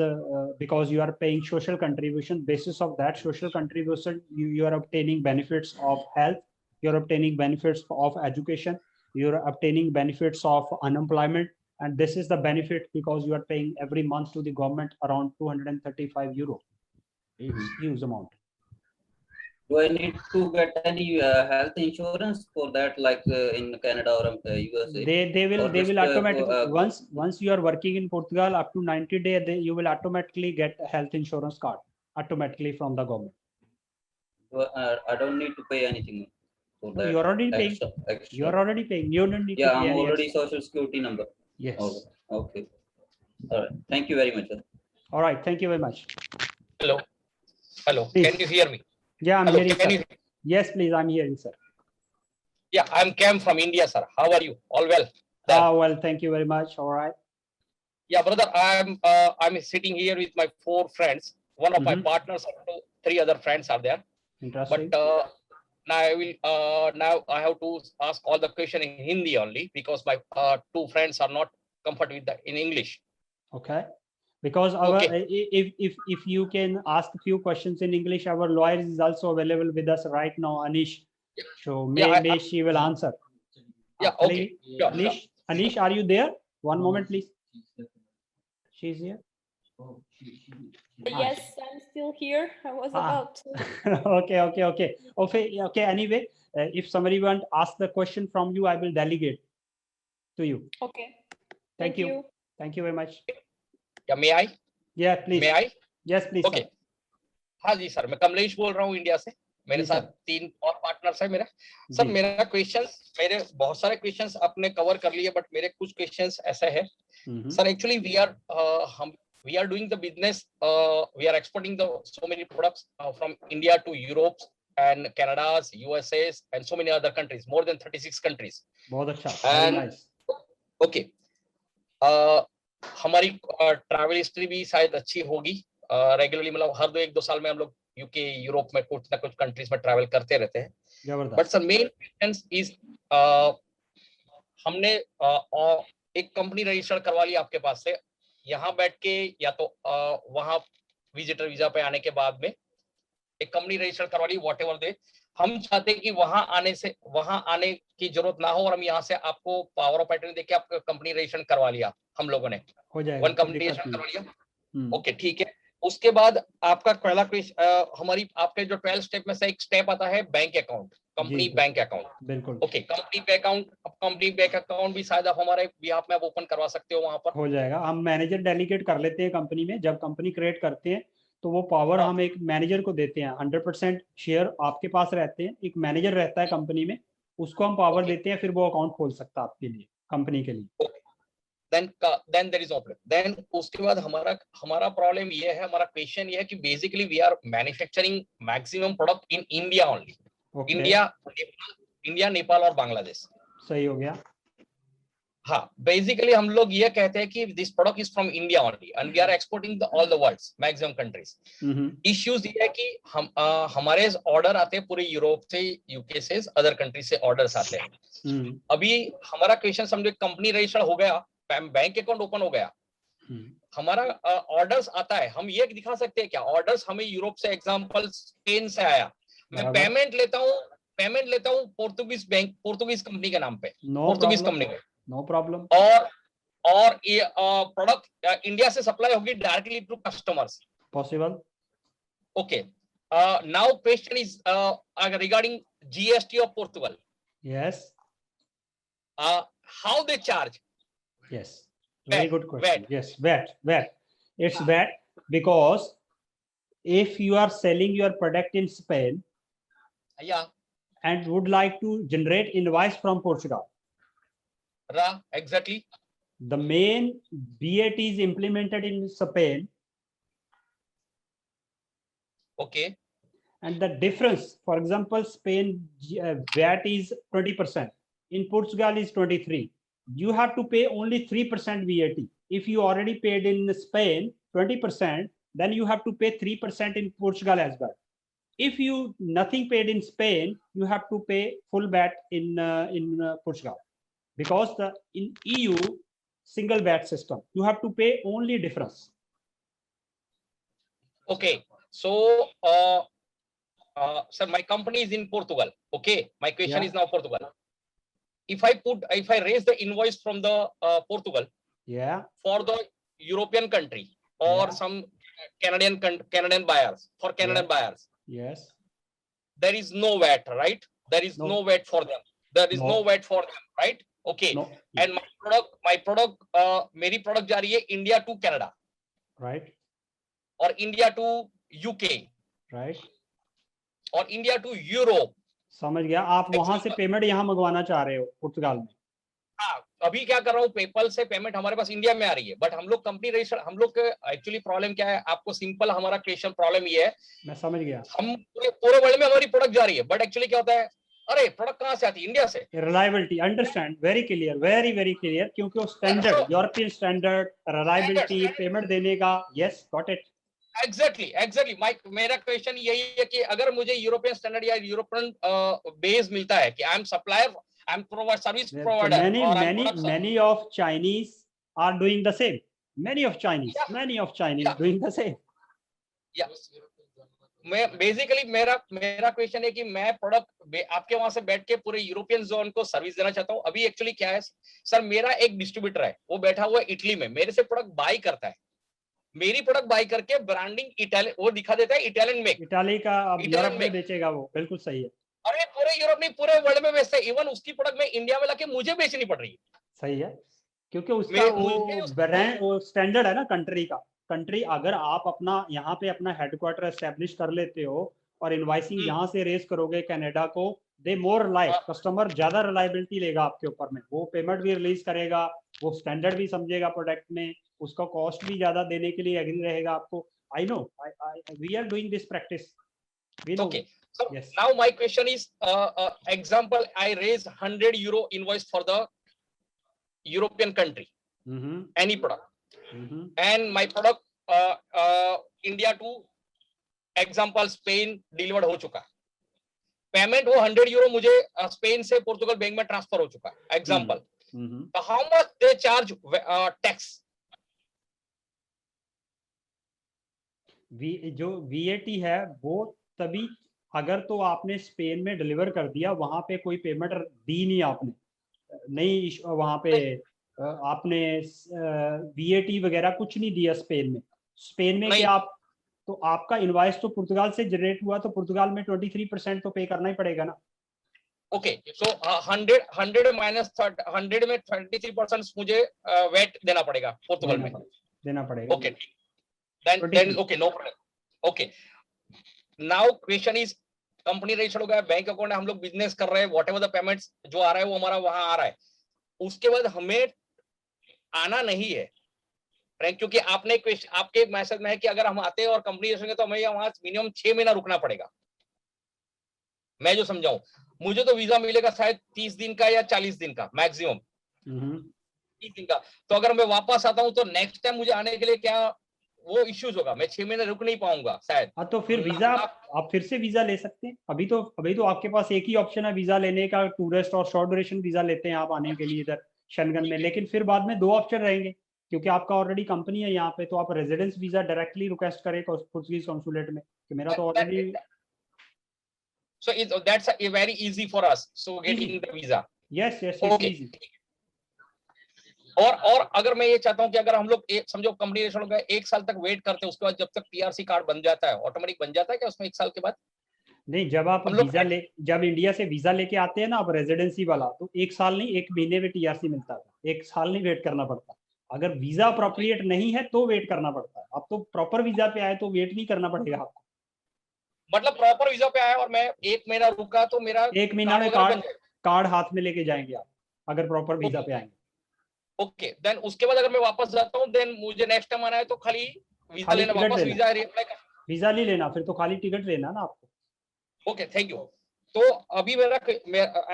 because you are paying social contribution. Basis of that social contribution, you are obtaining benefits of health. You're obtaining benefits of education, you're obtaining benefits of unemployment, and this is the benefit because you are paying every month to the government around 235 euro. It's huge amount. Do I need to get any health insurance for that, like in Canada or USA? They will automatically once you are working in Portugal up to 90 days, you will automatically get a health insurance card automatically from the government. I don't need to pay anything. No, you're already paying. Extra. You're already paying. You don't need to pay. I'm already social security number. Yes. Okay. All right. Thank you very much, sir. All right. Thank you very much. Hello. Please. Can you hear me? Yeah, I'm Hello, hearing, can sir. you? Yes, please, I'm hearing, sir. Yeah, I'm Cam from India, sir. How are you? All well? There. Ah, well, thank you very much. All right. Yeah, brother, I'm sitting here with my 4 friends. One of my partners, 3 other friends are there. Interesting. But now I have to ask all the question in Hindi only because my 2 friends are not comfortable with in English. Okay. Because our Okay. if you can ask a few questions in English, our lawyer is also available with us right now, Anish. So may she will answer. Yeah, okay. Sure, Anish, Anish, are you there? One moment, please. She's here. Yes, I'm still here. I was about to. Okay. Anyway, if somebody want to ask the question from you, I will delegate to you. Okay. Thank you. Thank you very much. Yeah, may I? Yeah, please. May I? Yes, please. Okay. हाँ जी sir, मैं कमलेश बोल रहा हूँ India से. मेरे जी, साथ sir. 3 और partners है मेरे. सर जी. मेरे बहुत सारे क्वेश्चंस आपने कवर कर लिए, बट मेरे कुछ क्वेश्चंस ऐसे है. Sir actually we are doing the business, we are exporting the so many products from India to Europe and Canada's, USA's and so many other countries, more than 36 countries. बहुत अच्छा. Very nice. Okay. हमारी travel history भी शायद अच्छी होगी. Regularly मतलब हर 2-1-2 साल में हम लोग यूके, यूरोप में कुछ ना कुछ कंट्रीज में ट्रैवल करते रहते हैं. But sir main question is हमने एक कंपनी रजिस्टर करवा ली आपके पास से. यहाँ बैठ के या तो वहां विजिटर वीजा पे आने के बाद में एक कंपनी रजिस्टर करवा ली, व्हाटएवर दे. हम चाहते हैं कि वहां आने की जरूरत ना हो और हम यहाँ से आपको पावर ऑफ अटर्नी देके आपका कंपनी रजिस्ट्रेशन करवा लिया हम लोगों ने. हो जाएगा. वन कंपनी रजिस्ट्रेशन करवा लिया. ओके, ठीक है. उसके बाद आपका पहला हमारी आपके जो 12 स्टेप में से एक स्टेप आता है bank account, company bank account. बिल्कुल. ओके, कंपनी बैंक अकाउंट भी शायद आप हमारे बिहाफ में आप ओपन करवा सकते हो वहां पर. हो जाएगा. हम मैनेजर डेलीगेट कर लेते हैं कंपनी में. जब कंपनी क्रिएट करते हैं तो वो पावर हम एक मैनेजर को देते हैं. 100% शेयर आपके पास रहते हैं. एक मैनेजर रहता है कंपनी में, उसको हम पावर देते हैं, फिर वो अकाउंट खोल सकता है आपके लिए, कंपनी के लिए. then there is no problem. Then उसके बाद हमारा प्रॉब्लम ये है, हमारा क्वेश्चन ये है कि basically we are manufacturing maximum product in India only. India, Nepal और बांग्लादेश. सही हो गया. हाँ, बेसिकली हम लोग ये कहते हैं कि this product is from India only and we are exporting all the world maximum countries. Issues ये है कि हमारे ऑर्डर आते हैं पूरे यूरोप से, यूके से, अदर कंट्री से ऑर्डर्स आते हैं. अभी हमारा क्वेश्चन समझो, कंपनी रजिस्टर हो गया, बैंक अकाउंट ओपन हो गया, हमारा ऑर्डर्स आता है. हम ये दिखा सकते हैं क्या ऑर्डर्स हमें यूरोप से, एग्जांपल स्पेन से आया, मैं पेमेंट लेता हूँ पोर्तुगीज कंपनी के नाम पे, पोर्तुगीज कंपनी में. No problem. और ये प्रोडक्ट इंडिया से सप्लाई होगी directly to customers. Possible. Okay. Now question is regarding GST of Portugal. Yes. How they charge? Yes, very good question. Yes, VAT. It's VAT because if you are selling your product in Spain, yeah, and would like to generate invoice from Portugal, exactly. The main VAT is implemented in Spain. Okay. And the difference, for example, Spain VAT is 20%. In Portugal is 23%. You have to pay only 3% VAT. If you already paid in Spain 20%, then you have to pay 3% in Portugal as well. If you nothing paid in Spain, you have to pay full VAT in Portugal, because in EU single VAT system, you have to pay only difference. Okay, so sir, my company is in Portugal. Okay, my question is now Portugal. If I raise the invoice from the Portugal, for the European country or some Canadian buyers, for Canadian buyers, yes, there is no VAT, right? There is no VAT for them. There is no VAT for them, right? Okay. No. And my product, मेरी product जा रही है India to Canada, right? और India to UK, right? और India to Europe. समझ गया. आप वहां से पेमेंट यहाँ मंगवाना चाह रहे हो पुर्तगाल में? हाँ, अभी क्या कर रहा हूँ, पेपल से पेमेंट हमारे पास इंडिया में आ रही है, बट हम लोग कंपनी रजिस्टर, हम लोग एक्चुअली प्रॉब्लम क्या है, आपको सिंपल हमारा क्वेश्चन प्रॉब्लम ये है, मैं समझ गया। हम पूरे वर्ल्ड में हमारी प्रोडक्ट जा रही है, बट एक्चुअली क्या होता है, अरे प्रोडक्ट कहाँ से आती है, इंडिया से। Reliability, understand, very clear, very clear, क्योंकि वो standard, European standard, reliability, payment देने का, यस गॉट इट। एग्जैक्टली मेरा क्वेश्चन यही है कि अगर मुझे यूरोपियन स्टैंडर्ड या यूरोपियन बेस मिलता है कि I am supplier, I am provide service provider, many of Chinese are doing the same. Many of Chinese doing the same. मैं बेसिकली मेरा क्वेश्चन है कि मैं प्रोडक्ट आपके वहां से बैठ के पूरे यूरोपियन जोन को सर्विस देना चाहता हूँ। अभी एक्चुअली क्या है सर, मेरा एक डिस्ट्रीब्यूटर है, वो बैठा हुआ है इटली में, मेरे से प्रोडक्ट बाई करता है, मेरी प्रोडक्ट बाई करके ब्रांडिंग इटालियन वो दिखा देता है, इटालियन मेक, इटाली का अब यूरोप में बेचेगा वो, बिल्कुल सही है। अरे पूरे यूरोप नहीं, पूरे वर्ल्ड में बेचता है, इवन उसकी प्रोडक्ट में इंडिया में लाके मुझे बेचनी पड़ रही है। सही है, क्योंकि उसका वो ब्रांड, वो स्टैंडर्ड है ना कंट्री का। कंट्री अगर आप अपना यहाँ पे अपना हेडक्वार्टर एस्टेब्लिश कर लेते हो और इनवाइसिंग यहाँ से रेज करोगे कनाडा को, दे मोर लाइक, कस्टमर ज्यादा रिलायबिलिटी लेगा आपके ऊपर में, वो पेमेंट भी रिलीज करेगा, वो स्टैंडर्ड भी समझेगा प्रोडक्ट में, उसका कॉस्ट भी ज्यादा देने के लिए एग्री रहेगा आपको। I know, we are doing this practice, we know. So yes. Now my question is, example, I raise 100 euro invoice for the European country, any product, and my product India to example Spain delivered हो चुका है, payment वो 100 euro मुझे Spain से Portugal bank में transfer हो चुका है, एग्जाम्पल, तो how much they charge tax? जो VAT है वो तभी, अगर तो आपने स्पेन में डिलीवर कर दिया, वहां पे कोई पेमेंट दी नहीं आपने, नहीं वहां पे आपने VAT वगैरह कुछ नहीं दिया स्पेन में। स्पेन में क्या आप, तो आपका इनवॉइस तो पुर्तगाल से जनरेट हुआ, तो पुर्तगाल में 23% तो पे करना ही पड़ेगा ना। ओके, सो 100 माइनस 100 में 23% मुझे वेट देना पड़ेगा पुर्तगाल में, देना पड़ेगा। Okay, then okay, no problem. Okay, now question is, company registered हो गया, बैंक अकाउंट है, हम लोग बिजनेस कर रहे हैं, व्हाटएवर द पेमेंट्स जो आ रहा है वो हमारा वहां आ रहा है, उसके बाद हमें आना नहीं है, क्योंकि आपने आपके मैसेज में है कि अगर हम आते हैं और कंपनी रजिस्टर्ड तो हमें वहां मिनिमम 6 महीना रुकना पड़ेगा। मैं जो समझाऊं, मुझे तो वीजा मिलेगा शायद 30 दिन का या 40 दिन का मैक्सिमम, 30 दिन का, तो अगर मैं वापस आता हूं तो नेक्स्ट टाइम मुझे आने के लिए क्या वो इश्यूज होगा, मैं 6 महीने रुक नहीं पाऊंगा शायद। हाँ, तो फिर वीजा आप फिर से वीजा ले सकते हैं। अभी तो आपके पास एक ही ऑप्शन है वीजा लेने का, टूरिस्ट और शॉर्ट ड्यूरेशन वीजा लेते हैं आप आने के लिए इधर शेंगन में, लेकिन फिर बाद में 2 ऑप्शन रहेंगे, क्योंकि आपका ऑलरेडी कंपनी है यहाँ पे, तो आप रेजिडेंस वीजा डायरेक्टली रिक्वेस्ट करें पुर्तगाल कॉन्सुलेट में कि मेरा तो already, so that's very easy for us, so getting the visa, yes okay. और अगर मैं ये चाहता हूँ कि अगर हम लोग समझो कंपनी रजिस्टर्ड हो गया, 1 साल तक वेट करते हैं, उसके बाद जब तक PRC कार्ड बन जाता है, ऑटोमेटिक बन जाता है क्या उसमें 1 साल के बाद? नहीं, जब आप जब इंडिया से वीजा लेके आते हैं ना आप रेजिडेंसी वाला, तो 1 साल नहीं 1 महीने में TRC मिलता था, 1 साल नहीं वेट करना पड़ता। अगर वीजा अप्रोप्रिएट नहीं है तो वेट करना पड़ता है। अब तो प्रॉपर वीजा पे आए तो वेट नहीं करना पड़ेगा आपको, मतलब प्रॉपर वीजा पे आया और मैं 1 महीना रुका तो मेरा 1 महीना में कार्ड हाथ में लेके जाएंगे आप, अगर प्रॉपर वीजा पे आएंगे। ओके, देन उसके बाद अगर मैं वापस जाता हूँ, देन मुझे नेक्स्ट टाइम आना है तो खाली वीजा लेना, वापस वीजा रिअप्लाई करना, वीजा नहीं लेना, फिर तो खाली टिकट लेना ना आपको। Okay, thank you. तो अभी मेरा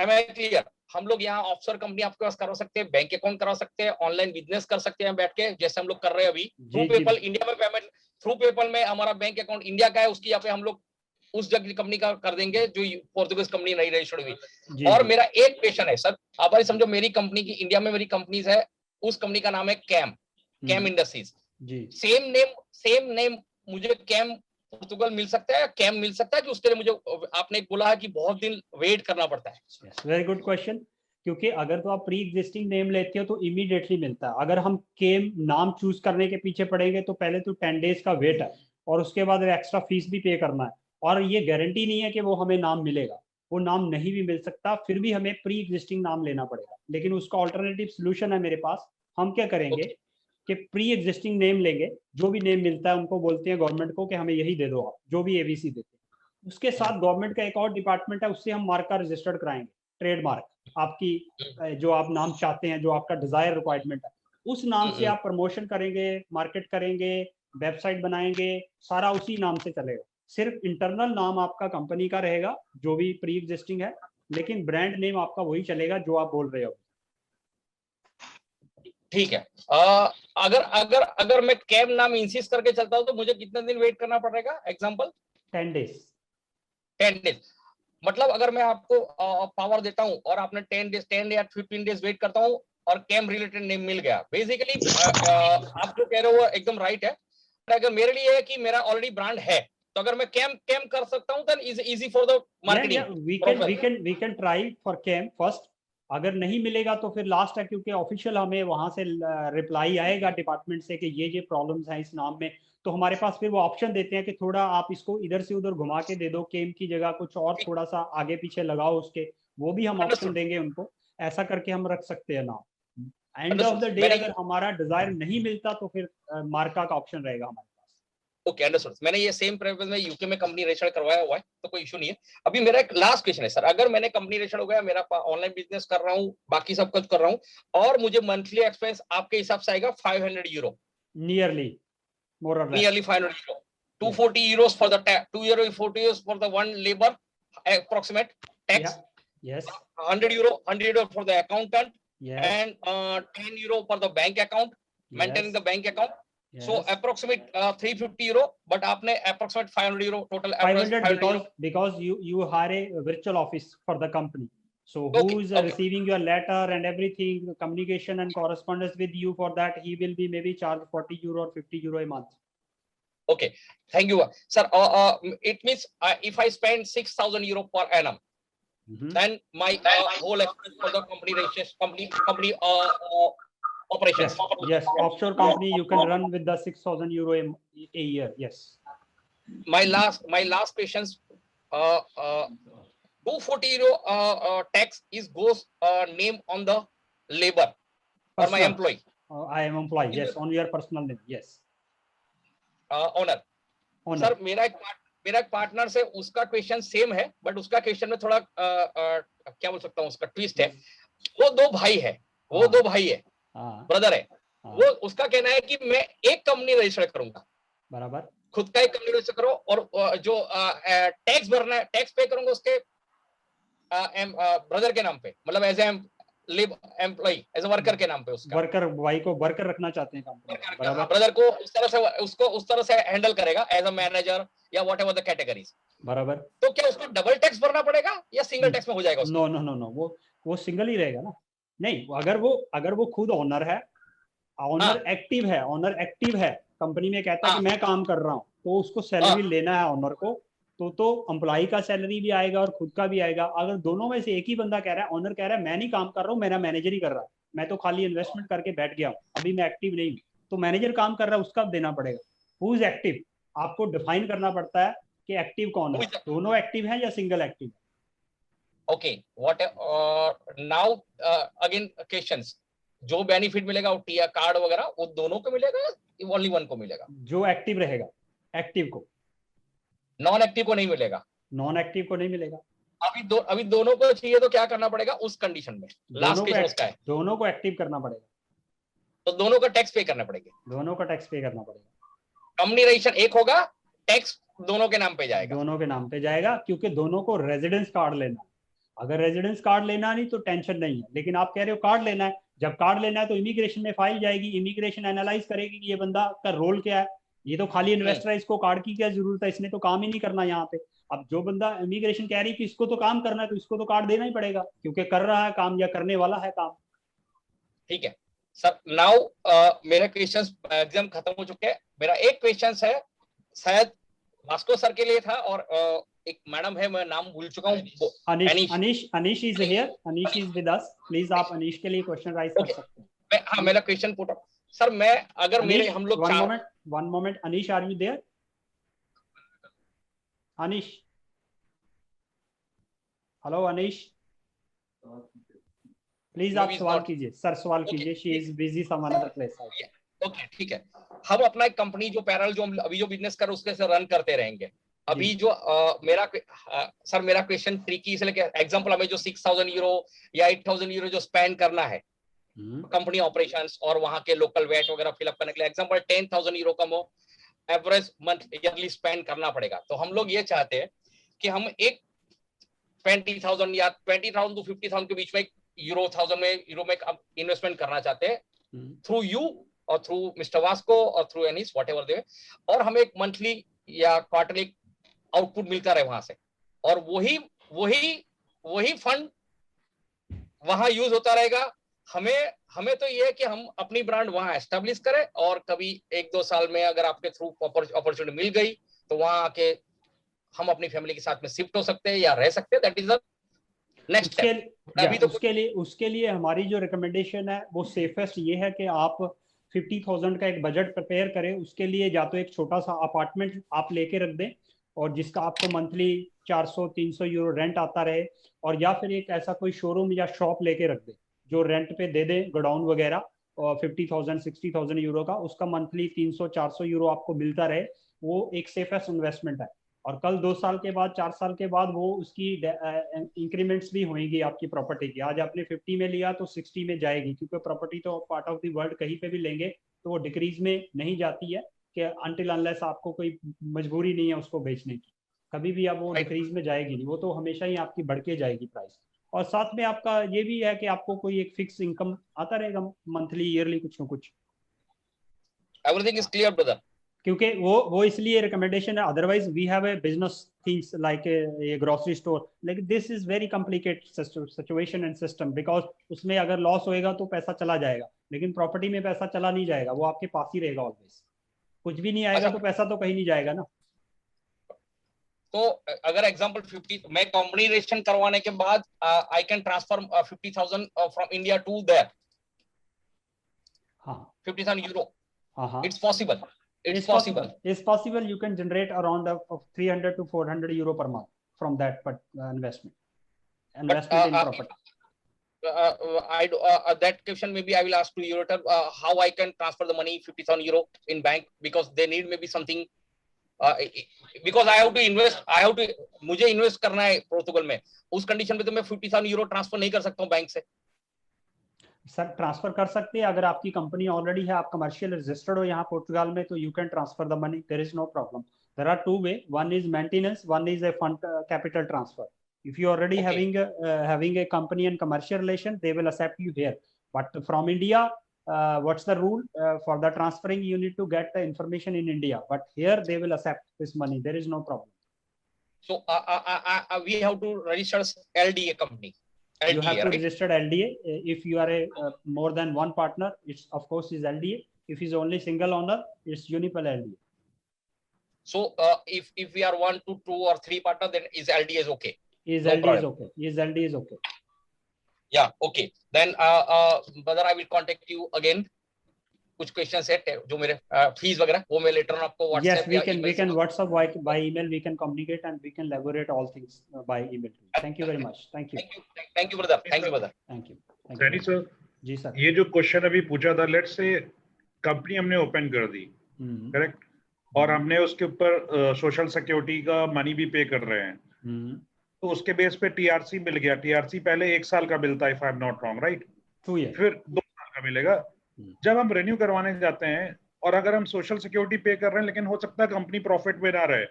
एम आई क्लियर, हम लोग यहाँ ऑफशोर कंपनी आपके पास करा सकते हैं, बैंक अकाउंट करा सकते हैं, ऑनलाइन बिजनेस कर सकते हैं बैठ के, जैसे हम लोग कर रहे हैं अभी थ्रू पेपल, इंडिया में पेमेंट थ्रू पेपल में हमारा बैंक अकाउंट इंडिया का है, उसकी यहाँ पे हम लोग उस जगह कंपनी का कर देंगे जो पोर्तुगीज कंपनी नहीं रजिस्टर्ड हुई। और मेरा एक क्वेश्चन है सर, आप समझो मेरी कंपनी की इंडिया में मेरी कंपनीज है, उस कंपनी का नाम है कैम इंडस्ट्रीज, सेम नेम मुझे कैम पोर्तुगल मिल सकता है, कैम मिल सकता है कि उसके लिए मुझे आपने बोला है कि बहुत दिन वेट करना पड़ता है? वेरी गुड क्वेश्चन, क्योंकि अगर तो आप प्री एग्जिस्टिंग नेम लेते हो तो इमीडिएटली मिलता है। अगर हम केम नाम चूज करने के पीछे पड़ेंगे तो पहले तो 10 डेज का वेट है और उसके बाद एक्स्ट्रा फीस भी पे करना है, और ये गारंटी नहीं है कि वो हमें नाम मिलेगा, वो नाम नहीं भी मिल सकता, फिर भी हमें प्री एग्जिस्टिंग नाम लेना पड़ेगा। लेकिन उसका ऑल्टरनेटिव सोल्यूशन है मेरे पास। हम क्या करेंगे कि प्री एग्जिस्टिंग नेम लेंगे, जो भी नेम मिलता है उनको बोलते हैं गवर्नमेंट को कि हमें यही दे दो आप, जो भी ABC देते हैं। उसके साथ गवर्नमेंट का एक और डिपार्टमेंट है, उससे हम मार्क का रजिस्टर्ड कराएंगे, ट्रेडमार्क, आपकी जो आप नाम चाहते हैं, जो आपका डिजायर रिक्वायरमेंट है, उस नाम से आप प्रमोशन करेंगे, मार्केट करेंगे, वेबसाइट बनाएंगे, सारा उसी नाम से चलेगा। सिर्फ इंटरनल नाम आपका कंपनी का रहेगा जो भी प्री एग्जिस्टिंग है, लेकिन ब्रांड नेम आपका वही चलेगा जो आप बोल रहे हो। ठीक है। अगर अगर अगर मैं कैम नाम इंसिस्ट करके चलता हूँ तो मुझे कितने दिन वेट करना पड़ेगा? Example 10 days। 10 डेज। मतलब अगर मैं आपको पावर देता हूँ और आपने 10 डेज 10 या 15 डेज वेट करता हूँ और कैम रिलेटेड नेम मिल गया, बेसिकली आप जो कह रहे हो वो एकदम राइट है। अगर मेरे लिए है कि मेरा ऑलरेडी ब्रांड है, तो अगर मैं कैम कैम कर सकता हूँ then is easy for the marketing. We can try for cam first. अगर नहीं मिलेगा तो फिर लास्ट है, क्योंकि ऑफिशियल हमें वहां से रिप्लाई आएगा डिपार्टमेंट से कि ये प्रॉब्लम्स हैं इस नाम में, तो हमारे पास फिर वो ऑप्शन देते हैं कि थोड़ा आप इसको इधर से उधर घुमा के दे दो, केम की जगह कुछ और थोड़ा सा आगे पीछे लगाओ उसके, वो भी हम ऑप्शन देंगे उनको। ऐसा करके हम रख सकते हैं नाम। एंड ऑफ द डे अगर हमारा डिजायर नहीं मिलता तो फिर मार्का का ऑप्शन रहेगा हमारे पास। Okay, understood. मैंने ये सेम प्रेफरेंस में यूके में कंपनी रजिस्टर करवाया हुआ है, तो कोई इशू नहीं है। अभी मेरा एक लास्ट क्वेश्चन है सर, अगर मैंने कंपनी रजिस्टर हो गया, मेरा ऑनलाइन बिजनेस कर रहा हूँ, बाकी सब कुछ कर रहा हूँ, और मुझे मंथली एक्सपेंस आपके हिसाब से आएगा 500 यूरो, नियरली मोर और nearly 500 euro, 240 euros for the 240 euros for the one labor approximate tax, yes 100 euro for the accountant, yes and 10 euro for the bank account, maintaining the bank account. yes. So approximate 350 euro, but आपने approximate 500 euro total. 500 because you hire a virtual office for the company. So who is receiving your letter and everything, communication and correspondence with you, for that he will be maybe charge 40 euro or 50 euro a month. Okay, thank you, sir. It means if I spend 6,000 euro per annum, then my whole expense for the company registration, company operations. Yes, offshore company you can run with the 6,000 euro a year. Yes. My last questions. 240 euro tax is goes name on the labor or my employee. I am employee. Yes, on your personal name. Yes. Owner. Sir मेरा एक partner से उसका question same है, but उसका question में थोड़ा क्या बोल सकता हूँ, उसका ट्विस्ट है। वो दो भाई है, ब्रदर है। वो उसका कहना है कि मैं एक कंपनी रजिस्टर करूंगा, बराबर, खुद का एक कंपनी रजिस्टर करो, और जो टैक्स भरना है, टैक्स पे करूंगा उसके ब्रदर के नाम पे, मतलब as employ, as a worker के नाम पे, उसका वर्कर, भाई को वर्कर रखना चाहते हैं कंपनी, ब्रदर को उस तरह से हैंडल करेगा एज अ मैनेजर या व्हाटएवर द कैटेगरीज, बराबर। तो क्या उसको डबल टैक्स भरना पड़ेगा या सिंगल टैक्स में हो जाएगा? नो, वो सिंगल ही रहेगा ना। नहीं, अगर वो खुद ओनर है, ओनर एक्टिव है कंपनी में, कहता है कि मैं काम कर रहा हूँ, तो उसको सैलरी लेना है ओनर को, तो एम्प्लॉय का सैलरी भी आएगा और खुद का भी आएगा। अगर दोनों में से एक ही बंदा कह रहा है, ओनर कह रहा है मैं नहीं काम कर रहा हूँ, मेरा मैनेजर ही कर रहा है, मैं तो खाली इन्वेस्टमेंट करके बैठ गया हूँ, अभी मैं एक्टिव नहीं हूँ, तो मैनेजर काम कर रहा है, उसका देना पड़ेगा। हु इज एक्टिव, आपको डिफाइन करना पड़ता है कि एक्टिव कौन है, दोनों एक्टिव है या single active. Okay, what now again questions, जो बेनिफिट मिलेगा वो टीआर कार्ड वगैरह वो दोनों को मिलेगा या ओनली वन को मिलेगा? जो एक्टिव रहेगा एक्टिव को, नॉन एक्टिव को नहीं मिलेगा। नॉन एक्टिव को नहीं मिलेगा। अभी दोनों को चाहिए तो क्या करना पड़ेगा उस कंडीशन में? लास्ट क्वेश्चन उसका है, दोनों को एक्टिव करना पड़ेगा, तो दोनों का टैक्स पे करना पड़ेगा। दोनों का टैक्स पे करना पड़ेगा। कंपनी रजिस्ट्रेशन एक होगा, टैक्स दोनों के नाम पे जाएगा। दोनों के नाम पे जाएगा, क्योंकि दोनों को रेजिडेंस कार्ड लेना है। अगर रेजिडेंस कार्ड लेना नहीं तो टेंशन नहीं है, लेकिन आप कह रहे हो कार्ड लेना है, जब कार्ड लेना है तो इमिग्रेशन में फाइल जाएगी, इमिग्रेशन एनालाइज करेगी कि ये बंदा का रोल क्या है, ये तो खाली इन्वेस्टर है, इसको कार्ड की क्या जरूरत है, इसने तो काम ही नहीं करना यहाँ पे। अब जो बंदा इमिग्रेशन कह रही है कि इसको तो काम करना है, तो इसको तो कार्ड देना ही पड़ेगा, क्योंकि कर रहा है काम या करने वाला है काम। ठीक है सर, नाउ मेरे क्वेश्चंस एग्जाम खत्म हो चुके हैं। मेरा एक क्वेश्चन है, शायद वास्को सर के लिए था, और एक मैडम है, मैं नाम भूल चुका हूँ, Anish is here, Anish is with us, please आप अनीश के लिए क्वेश्चन राइज कर सकते हैं। हाँ, मेरा क्वेश्चन पुट सर, मैं अगर मेरे हम लोग one moment Anish, are you there? Anish, hello Anish, please आप सवाल कीजिए। सर सवाल कीजिए, she is busy some another place. Okay, ठीक है। हम अपना एक कंपनी जो पैरेलल जो हम अभी जो बिजनेस कर उसके से रन करते रहेंगे, अभी जो सर मेरा क्वेश्चन ट्रिकी इसलिए कि एग्जांपल हमें जो 6,000 यूरो या 8,000 यूरो जो स्पेंड करना है कंपनी ऑपरेशंस और वहां के लोकल वैट वगैरह फिलअप करने के लिए, एग्जांपल 10,000 यूरो का एवरेज मंथ ईयरली स्पेंड करना पड़ेगा। तो हम लोग ये चाहते हैं कि हम एक 20,000 या 20,000 to 50,000 के बीच में यूरो में इन्वेस्टमेंट करना चाहते हैं थ्रू यू और थ्रू मिस्टर वास्को और थ्रू एनिस व्हाटएवर दे, और हमें एक मंथली या क्वार्टरली आउटपुट मिलता रहे वहां से, और वही फंड वहां यूज होता रहेगा। हमें तो ये है कि हम अपनी ब्रांड वहां एस्टेब्लिश करें, और कभी 1-2 साल में अगर आपके थ्रू अपॉर्चुनिटी मिल गई तो वहां आके हम अपनी फैमिली के साथ में शिफ्ट हो सकते हैं या रह सकते हैं। That is the next step. अभी तो उसके लिए हमारी जो रिकमेंडेशन है वो सेफेस्ट ये है कि आप 50,000 का एक बजट प्रिपेयर करें। उसके लिए या तो एक छोटा सा अपार्टमेंट आप लेके रख दें और जिसका आपको मंथली 400-300 यूरो रेंट आता रहे, और या फिर एक ऐसा कोई शोरूम या शॉप लेके रख दें जो रेंट पे दे दे, गोडाउन वगैरह, और 50,000-60,000 यूरो का उसका मंथली 300-400 यूरो आपको मिलता रहे। वो एक सेफेस्ट इन्वेस्टमेंट है, और कल 2 साल के बाद 4 साल के बाद वो उसकी इंक्रीमेंट्स भी होंगी आपकी प्रॉपर्टी की। आज आपने 50 में लिया तो 60 में जाएगी, क्योंकि प्रॉपर्टी तो पार्ट ऑफ द वर्ल्ड कहीं पे भी लेंगे तो वो डिक्रीज में नहीं जाती है कि अनटिल अनलेस आपको कोई मजबूरी नहीं है उसको बेचने की, कभी भी अब वो डिक्रीज में जाएगी नहीं, वो तो हमेशा ही आपकी बढ़ के जाएगी प्राइस। और साथ में आपका ये भी है कि आपको कोई एक फिक्स इनकम आता रहेगा मंथली ईयरली कुछ ना कुछ। एवरीथिंग इज क्लियर ब्रदर, क्योंकि वो इसलिए रिकमेंडेशन है। Otherwise we have a business things like a grocery store, लेकिन this is very complicated situation and system, because उसमें अगर लॉस होएगा तो पैसा चला जाएगा, लेकिन प्रॉपर्टी में पैसा चला नहीं जाएगा, वो आपके पास ही रहेगा ऑलवेज। कुछ भी नहीं आएगा तो पैसा तो कहीं नहीं जाएगा ना। तो अगर एग्जांपल 50 मैं कॉम्बिनेशन करवाने के बाद I can transfer 50,000 from India to there, हाँ 50,000 यूरो, हाँ it's possible, it's possible. You can generate around of 300 to 400 euro per month from that investment in property. That question maybe I will ask to you later, how I can transfer the money 50,000 euro in bank, because they need maybe something, because I have to invest, मुझे invest करना है पोर्तुगल में, उस condition पे तो मैं 50,000 euro transfer नहीं कर सकता हूँ बैंक से। सर ट्रांसफर कर सकते हैं, अगर आपकी कंपनी ऑलरेडी है, आप कमर्शियल रजिस्टर्ड हो यहाँ पोर्टुगाल में, तो you can transfer the money, there is no problem. There are two way, one is maintenance, one is a fund capital transfer. If you already having a company and commercial relation, they will accept you here, but from India, what's the rule for the transferring? You need to get the information in India, but here they will accept this money, there is no problem. So we have to register LDA company. LDA, you have to right? register LDA. If you are a more than one partner, it's of course is LDA. If he's only single owner, it's Unipal LDA. So if we are 1 to 2 or 3 partner, then is LDA is okay? LDA is okay. LDA is okay. Yeah, okay. Then brother, I will contact you again. कुछ questions है जो मेरे fees वगैरह वो मैं later on आपको WhatsApp, yes, we can WhatsApp by email, we can communicate and we can elaborate all things by email. Thank you very much. Thank you brother, thank you brother, thank you Saini sir. Ji sir, ये जो question अभी पूछा था, let's say company हमने open कर दी, correct, और हमने उसके ऊपर सोशल सिक्योरिटी का मनी भी पे कर रहे हैं, तो उसके बेस पे टीआरसी मिल गया। टीआरसी पहले 1 साल का मिलता है, if I am not wrong, right? फिर 2 साल का मिलेगा। जब हम रिन्यू करवाने जाते हैं और अगर हम सोशल सिक्योरिटी पे कर रहे हैं, लेकिन हो सकता है कंपनी प्रॉफिट में ना रहे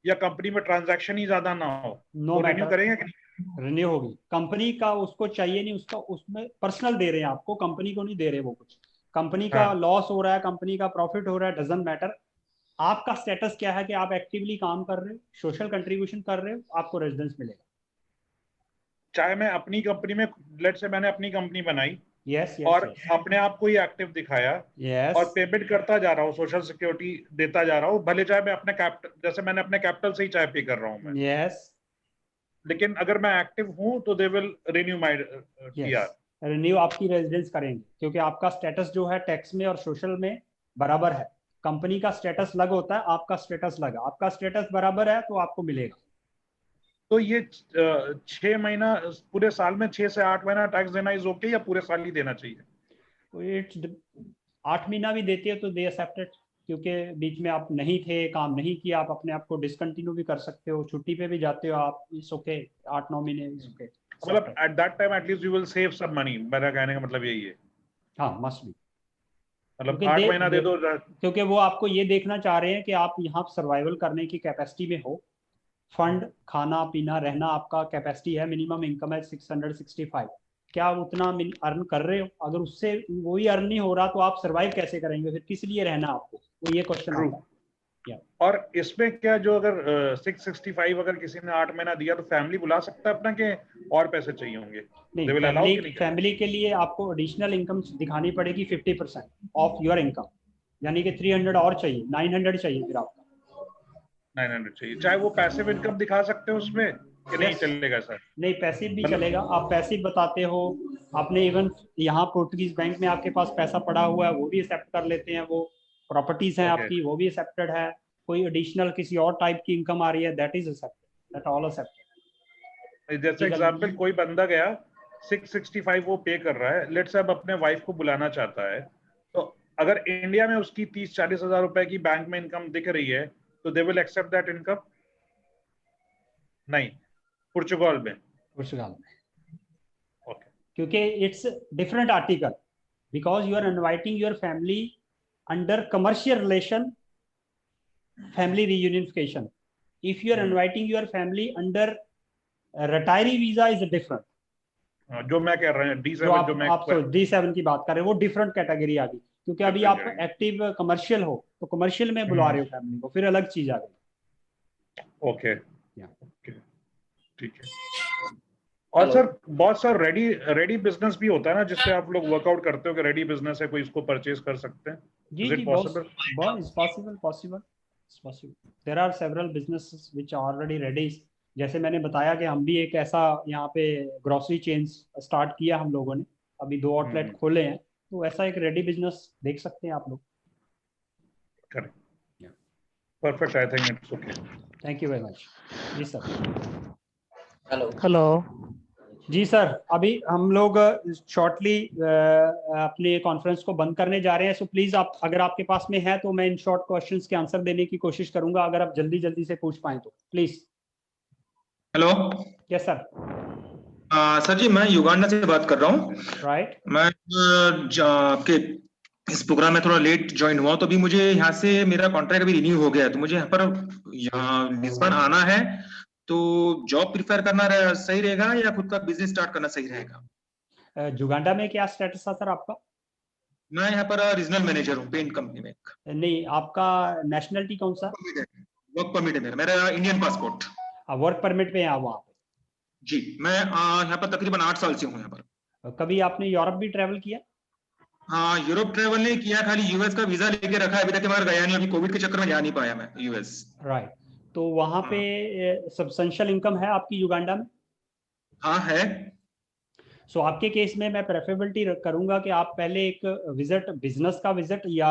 या कंपनी में ट्रांजैक्शन ही ज्यादा ना हो, तो रिन्यू करेंगे कि नहीं? रिन्यू होगी। कंपनी का उसको चाहिए नहीं, उसका उसमें पर्सनल दे रहे हैं आपको, कंपनी को नहीं दे रहे वो कुछ। कंपनी का लॉस हो रहा है, कंपनी का प्रॉफिट हो रहा है, डजंट मैटर। आपका स्टेटस क्या है कि आप एक्टिवली काम कर रहे हो, सोशल कंट्रीब्यूशन कर रहे हो, आपको रेजिडेंस मिलेगा। चाहे मैं अपनी कंपनी में, लेट्स से मैंने अपनी कंपनी बनाई, yes, और yes. अपने आप को ही एक्टिव दिखाया, yes. और पेमेंट करता जा रहा हूँ, सोशल सिक्योरिटी देता जा रहा हूँ, भले चाहे मैं अपने कैपिटल, जैसे मैंने अपने कैपिटल से ही चाहे पे कर रहा हूँ मैं, yes. लेकिन अगर मैं एक्टिव हूँ तो they will renew my TR. Renew आपकी रेजिडेंस करेंगे, क्योंकि आपका स्टेटस जो है टैक्स में और सोशल में बराबर है। कंपनी का स्टेटस अलग होता है, आपका स्टेटस अलग है। आपका स्टेटस बराबर है तो आपको मिलेगा। तो ये 6 महीना, पूरे साल में 6 से 8 महीना टैक्स देना इज ओके, या पूरे साल ही देना चाहिए? तो 8 महीना भी देती है तो दे एक्सेप्टेड, क्योंकि बीच में आप नहीं थे, काम नहीं किया, आप अपने आप को डिसकंटिन्यू भी कर सकते हो, छुट्टी पे भी जाते हो आप, इट्स ओके, 8-9 महीने इट्स ओके। मतलब at that time at least you will save some money, मेरा कहने का मतलब यही है। हाँ, मस्ट बी, मतलब 8 महीना दे दो, क्योंकि वो आपको ये देखना चाह रहे हैं कि आप यहाँ सर्वाइवल करने की कैपेसिटी में हो। फंड, खाना पीना रहना, आपका कैपेसिटी है, मिनिमम इनकम है 665, क्या आप उतना अर्न कर रहे हो? अगर उससे वही अर्न नहीं हो रहा तो आप सर्वाइव कैसे करेंगे? फिर किस लिए रहना आपको, वो ये क्वेश्चन आता है। और इसमें क्या, जो अगर 665 अगर किसी ने 8 महीना दिया तो फैमिली बुला सकता है अपना के और पैसे चाहिए होंगे? नहीं, फैमिली के लिए आपको एडिशनल इनकम दिखानी पड़ेगी 50% ऑफ योर इनकम, यानी कि 300 और चाहिए, 900 चाहिए फिर आपका। 900 चाहिए, चाहे वो पैसिव इनकम दिखा सकते हो उसमें कि नहीं चलेगा सर? नहीं, पैसिव भी चलेगा, आप पैसिव बताते हो, आपने इवन यहाँ पोर्टुगीज बैंक में आपके पास पैसा पड़ा हुआ है वो भी एक्सेप्ट कर लेते हैं, वो प्रॉपर्टीज हैं आपकी वो भी एक्सेप्टेड है, कोई एडिशनल किसी और टाइप की इनकम आ रही है that is accepted, that all accepted. जैसे एग्जांपल कोई बंदा गया 665 वो पे कर रहा है, लेट्स से अब अपने वाइफ को बुलाना चाहता है, तो अगर इंडिया में उसकी 30-40 हजार रुपए की बैंक में इनकम दिख रही है तो they will accept that income? नहीं, पुर्तगाल में ओके, क्योंकि it's different article, because you are inviting your family under commercial relation, family reunification. If you are inviting your family under retiree visa is different. जो मैं कह रहा हूं D7, जो मैं आप D7 की बात कर रहे हो, वो डिफरेंट कैटेगरी आ गई, क्योंकि अभी आप एक्टिव कमर्शियल हो तो कमर्शियल में बुला रहे हो फैमिली को, फिर अलग चीज आ गई। ओके, ठीक है। और सर बहुत सारा रेडी बिजनेस भी होता है ना, जिससे आप लोग वर्कआउट करते हो कि रेडी बिजनेस है, कोई इसको परचेज कर सकते हैं? जी जी, possible. There are several businesses which are already ready. जैसे मैंने बताया कि हम भी एक ऐसा यहाँ पे ग्रोसरी चेन्स स्टार्ट किया हम लोगों ने, अभी 2 आउटलेट खोले हैं, तो ऐसा एक रेडी बिजनेस देख सकते हैं आप लोग। Correct, perfect, I think it's okay. Thank you very much. Ji sir. Hello ji sir, अभी हम लोग शॉर्टली अपने कॉन्फ्रेंस को बंद करने जा रहे हैं, सो प्लीज आप, अगर आपके पास में है तो मैं इन शॉर्ट क्वेश्चंस के आंसर देने की कोशिश करूंगा, अगर आप जल्दी से पूछ पाए तो please. Hello. Yes sir. Sir जी, मैं युगांडा से बात कर रहा हूँ। राइट। मैं आपके इस प्रोग्राम में थोड़ा लेट ज्वाइन हुआ, तो अभी मुझे यहाँ से मेरा कॉन्ट्रैक्ट अभी रिन्यू हो गया है, तो मुझे यहाँ लिस्बन आना है, तो जॉब प्रिफर करना सही रहेगा या खुद का बिजनेस स्टार्ट करना सही रहेगा? युगांडा में क्या स्टेटस है सर आपका? मैं यहाँ पर रीजनल मैनेजर हूँ पेंट कंपनी में। नहीं, आपका नेशनलिटी कौन सा? वर्क परमिट है मेरा इंडियन पासपोर्ट। वर्क परमिट पे हैं आप वहाँ पे? जी, मैं यहाँ पर तकरीबन 8 साल से हूँ यहाँ पर। कभी आपने यूरोप भी ट्रेवल किया? हाँ, यूरोप ट्रेवल नहीं किया, खाली यूएस का वीजा लेके रखा है, अभी तक मगर गया नहीं, अभी कोविड के चक्कर में जा नहीं पाया मैं यूएस। राइट, तो वहाँ पे सब्सटेंशियल इनकम है आपकी युगांडा में? हाँ है। सो आपके केस में मैं प्रेफरेबिलिटी करूंगा कि आप पहले एक विजिट, बिजनेस का विजिट या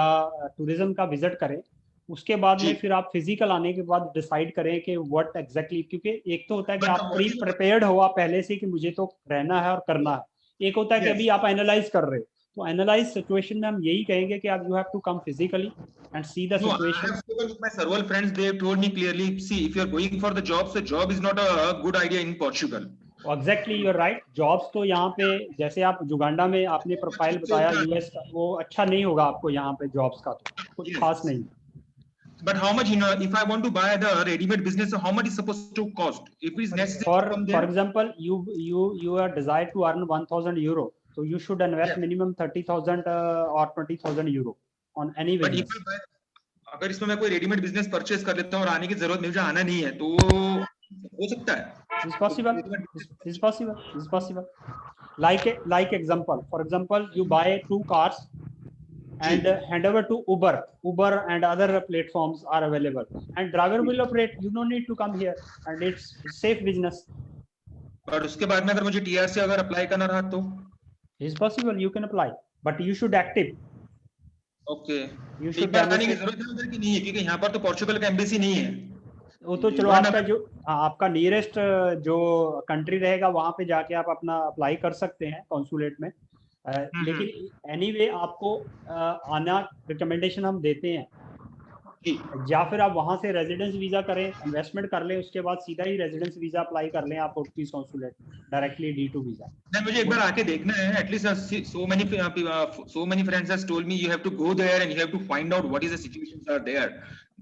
टूरिज्म का विजिट करें, उसके बाद में फिर आप फिजिकल आने के बाद डिसाइड करें कि व्हाट एग्जैक्टली, क्योंकि एक तो होता है कि आप प्री प्रिपेयर्ड हो आप पहले से कि मुझे तो रहना है और करना है, एक होता है कि अभी आप एनालाइज कर रहे हो, तो एनालाइज सिचुएशन में हम यही कहेंगे कि आप you have to come physically and see the situation. My several friends, they have told me clearly, see, if you are going for the job, so job is not a good idea in Portugal. Exactly, you are right. Jobs तो यहाँ पे, जैसे आप Uganda में आपने profile बताया US का, वो अच्छा नहीं होगा आपको यहाँ पे जॉब्स का, तो कुछ खास नहीं। But how much, if I want to buy the ready-made business, how much is supposed to cost? If it is necessary for example, you are desired to earn 1,000 euro, so you should invest minimum 30,000 or 20,000 euro on any business. अगर इसमें मैं कोई readymade business purchase कर लेता हूँ और आने की जरूरत मुझे आना नहीं है, तो हो सकता है? It's possible. Like example, for example, you buy 2 cars and hand over to Uber and other platforms are available, and driver will operate. You don't need to come here, and it's safe business. और उसके बाद में अगर मुझे TRC अगर apply करना रहा तो? It's possible, you can apply, but you should active. Okay, You should बताने की जरूरत है उधर की नहीं है, क्योंकि यहाँ पर तो पोर्चुगल का एम्बेसी नहीं है। वो तो चलो आपका जो आपका नियरेस्ट जो कंट्री रहेगा वहां पे जाके आप अपना अप्लाई कर सकते हैं कॉन्सुलेट में, लेकिन एनीवे आपको आना रिकमेंडेशन हम देते हैं या फिर आप वहां से रेजिडेंस वीजा करें, इन्वेस्टमेंट कर लें, उसके बाद सीधा ही रेजिडेंस वीजा अप्लाई कर लें आप Portuguese consulate directly D2 visa. नहीं, मुझे एक बार आके देखना है। At least so many friends has told me you have to go there and you have to find out what is the situations are there.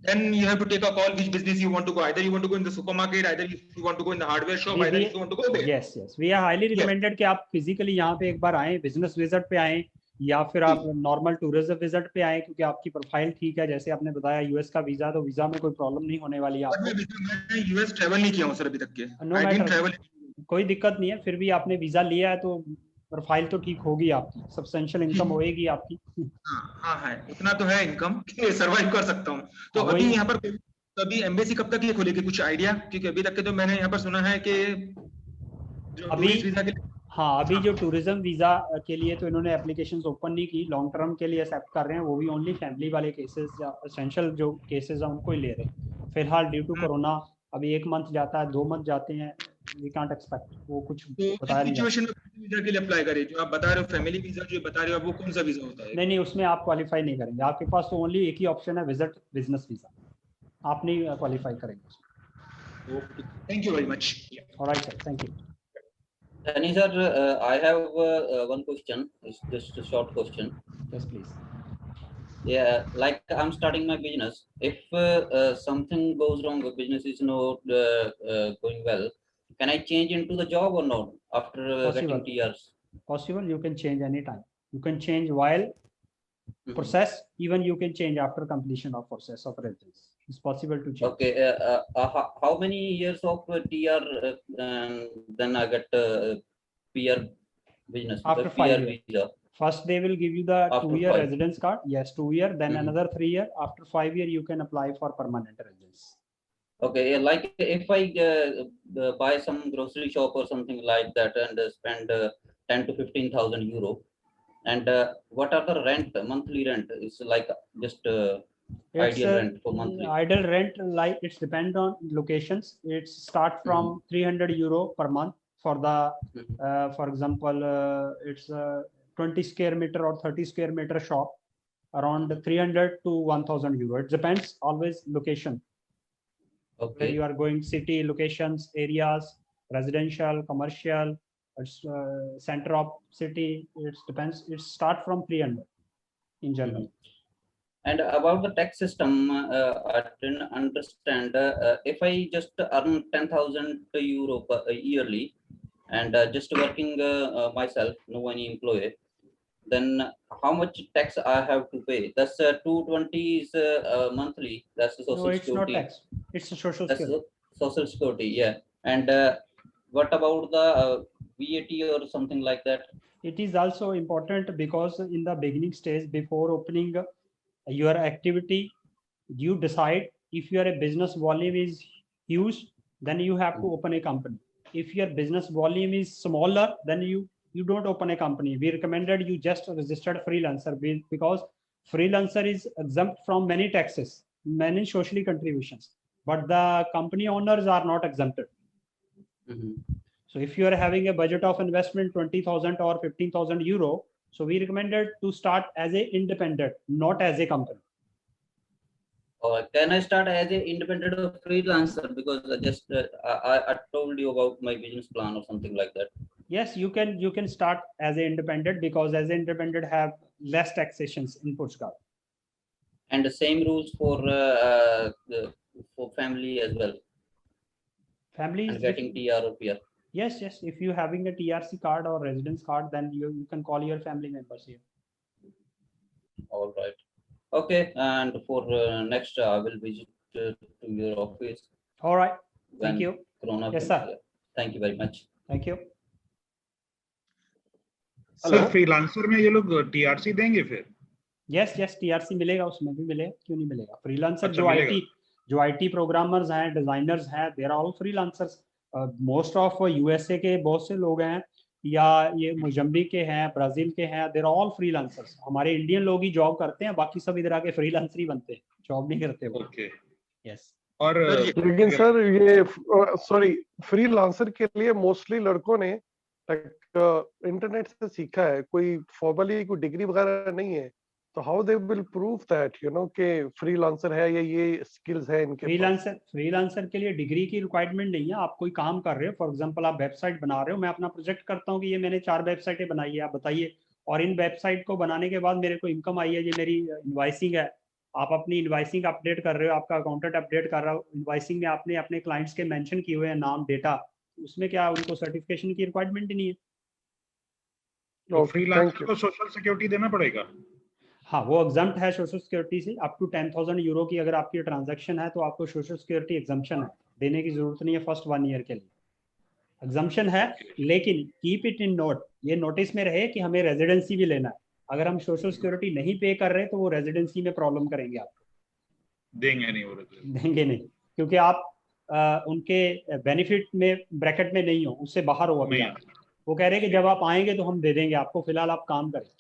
Then you have to take a call which business you want to go. Either you want to go in the supermarket, either if you want to go in the hardware shop, either if you want to go there. Yes, we are highly recommended कि आप physically यहाँ पे एक बार आएं, business visit पे आएं, या फिर आप नॉर्मल टूरिज्म विजिट पे आएं, क्योंकि आपकी प्रोफाइल ठीक है, जैसे आपने बताया यूएस का वीजा, तो वीजा में कोई प्रॉब्लम नहीं होने वाली है आपको। मैं यूएस ट्रैवल नहीं किया हूं सर अभी तक के। नो मैटर, कोई दिक्कत नहीं है, फिर भी आपने वीजा लिया है तो प्रोफाइल तो ठीक होगी आपकी, सब्सटेंशियल इनकम होएगी आपकी। हाँ है, उतना तो है इनकम कि सर्वाइव कर सकता हूँ। तो अभी यहाँ पर अभी एम्बेसी कब तक ये खोलेगी, कुछ आइडिया? क्योंकि अभी तक के तो मैंने यहाँ पर सुना है कि अभी अभी जो टूरिज्म वीजा के लिए तो इन्होंने एप्लीकेशंस ओपन नहीं की, लॉन्ग टर्म के लिए एक्सेप्ट कर रहे हैं, वो भी ओनली फैमिली वाले केसेस या एसेंशियल जो केसेस हैं उनको ही ले रहे हैं फिलहाल। ड्यू टू कोरोना अभी 1 मंथ जाता है, 2 मंथ जाते हैं, वी कांट एक्सपेक्ट वो कुछ बताया नहीं। सिचुएशन में वीजा के लिए अप्लाई करें, जो आप बता रहे हो फैमिली वीजा जो बता रहे हो, वो कौन सा वीजा होता है? नहीं, उसमें आप क्वालिफाई नहीं करेंगे, आपके पास तो ओनली एक ही ऑप्शन है, विजिट बिजनेस वीजा, आप नहीं क्वालिफाई करेंगे। Thank you very much. Alright sir, thank you. Tani sir, I have one question. It's just a short question. Yes, please. Yeah, like I'm starting my business. If something goes wrong, the business is not going well, can I change into the job or not after getting TRs? Possible. You can change anytime. You can change while process. Even you can change after completion of process of residence. It's possible to change. Okay. How many years of TR then I get PR business? After 5 years. Visa. First, they will give you the 2-year residence card. Yes, 2 year. Then another 3 year. After 5 year, you can apply for permanent residence. Okay. Like if I buy some grocery shop or something like that and spend 10 to 15,000 euro, and what are the rent, monthly rent? It's like just ideal rent for monthly. Ideal rent, like it's depend on locations. It's start from 300 euro per month for the, for example, it's 20 square meter or 30 square meter shop, around 300 to 1,000 euro. It depends always location. Okay. Where you are going, city, locations, areas, residential, commercial, center of city. It depends. It start from 300 in general. And about the tax system, I didn't understand. If I just earn 10,000 euro yearly and just working myself, no any employee, then how much tax I have to pay? That's 220 is monthly. That's the social security. No, it's not tax. It's a social security. Social security, yeah. And what about the VAT or something like that? It is also important because in the beginning stage, before opening your activity, you decide if your business volume is huge, then you have to open a company. If your business volume is smaller, then you don't open a company. We recommended you just registered freelancer because freelancer is exempt from many taxes, many socially contributions, but the company owners are not exempted. So if you are having a budget of investment 20,000 or 15,000 euro, so we recommended to start as a independent, not as a company. Can I start as an independent or freelancer? Because I told you about my business plan or something like that. Yes, you can start as an independent because as an independent have less taxations in Portugal. And the same rules for family as well. Family is getting TR or PR. Yes. If you having a TRC card or residence card, then you can call your family members here. All right. Okay. And for next, I will visit to your office. All right. Thank you. Corona yes, sir. Thank you very much. Thank you. Sir freelancer में ये लोग TRC देंगे फिर? Yes, TRC मिलेगा, उसमें भी मिलेगा, क्यों नहीं मिलेगा? फ्रीलांसर जो आईटी प्रोग्रामर्स हैं, डिजाइनर्स हैं, they are all freelancers. Most of USA के बहुत से लोग हैं, या ये मोजम्बिक के हैं, ब्राजील के हैं, दे आर ऑल फ्रीलांसर्स. हमारे इंडियन लोग ही जॉब करते हैं, बाकी सब इधर आके फ्रीलांसर ही बनते हैं, जॉब नहीं करते वो. ओके. यस. और लेकिन सर ये सॉरी फ्रीलांसर के लिए मोस्टली लड़कों ने इंटरनेट से सीखा है, कोई फॉर्मली कोई डिग्री वगैरह नहीं है, So how they will prove that, you know, कि freelancer है या ये skills है इनके पास? फ्रीलांसर के लिए डिग्री की रिक्वायरमेंट नहीं है। आप कोई काम कर रहे हो, फॉर एग्जांपल आप वेबसाइट बना रहे हो, मैं अपना प्रोजेक्ट करता हूँ कि ये मैंने 4 वेबसाइटें बनाई है, आप बताइए, और इन वेबसाइट को बनाने के बाद मेरे को इनकम आई है, ये मेरी इनवाइसिंग है, आप अपनी इनवाइसिंग अपडेट कर रहे हो, आपका अकाउंटेंट अपडेट कर रहा हो, इनवाइसिंग में आपने अपने क्लाइंट्स के मेंशन किए हुए हैं नाम, डेटा, उसमें क्या उनको सर्टिफिकेशन की रिक्वायरमेंट ही नहीं है। तो फ्रीलांसर को सोशल सिक्योरिटी देना पड़ेगा? हाँ, वो एग्जम्प्ट है सोशल सिक्योरिटी से। अप टू 10,000 यूरो की अगर आपकी ट्रांजैक्शन है तो आपको सोशल सिक्योरिटी एग्जम्पशन है, देने की जरूरत नहीं है फर्स्ट 1 ईयर के लिए, एग्जम्पशन है। लेकिन कीप इट इन नोट, ये नोटिस में रहे कि हमें रेजिडेंसी भी लेना है। अगर हम सोशल सिक्योरिटी नहीं पे कर रहे तो वो रेजिडेंसी में प्रॉब्लम करेंगे, आपको देंगे नहीं, वो देंगे नहीं, क्योंकि आप उनके बेनिफिट में ब्रैकेट में नहीं हो, उससे बाहर हो अभी आप। वो कह रहे हैं कि जब आप आएंगे तो हम दे देंगे आपको, फिलहाल आप काम करें।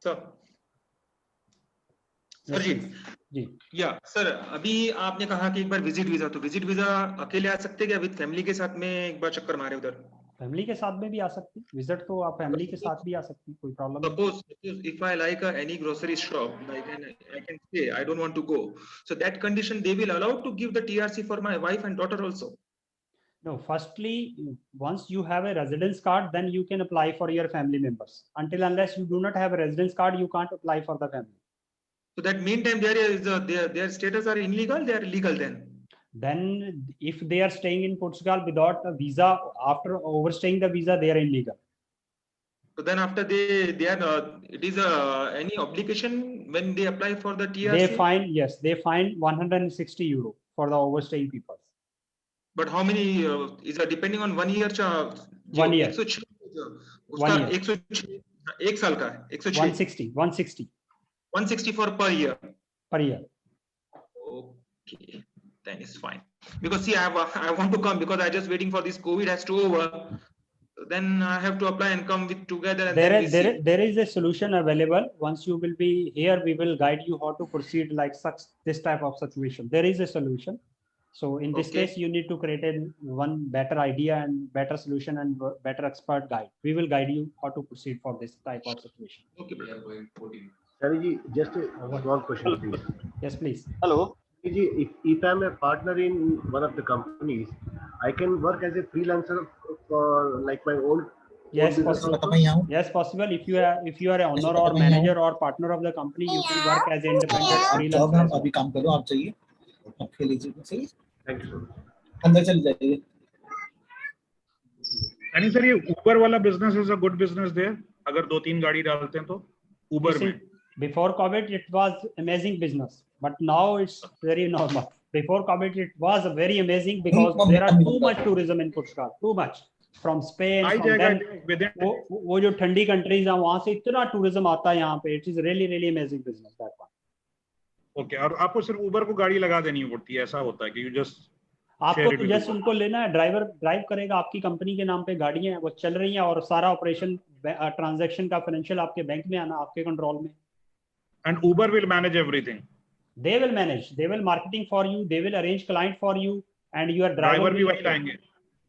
सर जी या सर, अभी आपने कहा कि एक बार विजिट वीजा, तो विजिट वीजा अकेले आ सकते हैं क्या विद फैमिली के साथ में एक बार चक्कर मारे उधर? फैमिली के साथ में भी आ सकती, विजिट तो आप फैमिली के साथ भी आ सकती, कोई प्रॉब्लम नहीं। Suppose if I like any grocery shop, I can say I don't want to go, so that condition they will allow to give the TRC for my wife and daughter also? No, firstly, once you have a residence card, then you can apply for your family members. Until unless you do not have a residence card, you can't apply for the family. So that meantime there is their status are illegal, they are legal then? Then if they are staying in Portugal without a visa, after overstaying the visa, they are illegal. So then after they are it is any obligation when they apply for the TRC? They fine, yes, they fine 160 euro for the overstaying people. But how many is depending on 1 year? 1 year. 106 1 year. 106 एक साल का है 160 160 for per year. Per year. Okay, then it's fine. Because see, I want to come because I just waiting for this COVID has to over. So then I have to apply and come with together. And there is a solution available. Once you will be here, we will guide you how to proceed like such this type of situation. There is a solution. So in this case, you need to create one better idea and better solution and better expert guide. We will guide you how to proceed for this type of situation. Okay, Sorry, ji, just one question, please. Yes, please. Hello. Ji, if I'm a partner in one of the companies, I can work as a freelancer for like my own. Yes, possible. Yes, possible. If you are a owner or manager or partner of the company, you can work as an independent freelancer. अभी काम करो, आप चाहिए आपके लिए सही। Thank you. अंदर चल जाइए। यानी सर ये उबर वाला business is a good business there, अगर 2-3 गाड़ी डालते हैं तो उबर में। Before COVID, it was amazing business, but now it's very normal. Before COVID, it was very amazing because there are too much tourism in Portugal, too much from Spain. From then, वो जो ठंडी countries हैं वहाँ से इतना tourism आता है यहाँ पे, it is really amazing business that one. Okay, और आपको सिर्फ उबर को गाड़ी लगा देनी पड़ती है, ऐसा होता है कि यू जस्ट आपको तो जस्ट उनको लेना है, ड्राइवर ड्राइव करेगा, आपकी कंपनी के नाम पे गाड़ियां हैं वो चल रही हैं और सारा ऑपरेशन ट्रांजैक्शन का फाइनेंशियल आपके बैंक में आना, आपके कंट्रोल में। And Uber will manage everything? They will manage, they will marketing for you, they will arrange client for you and your driver भी वही लाएंगे?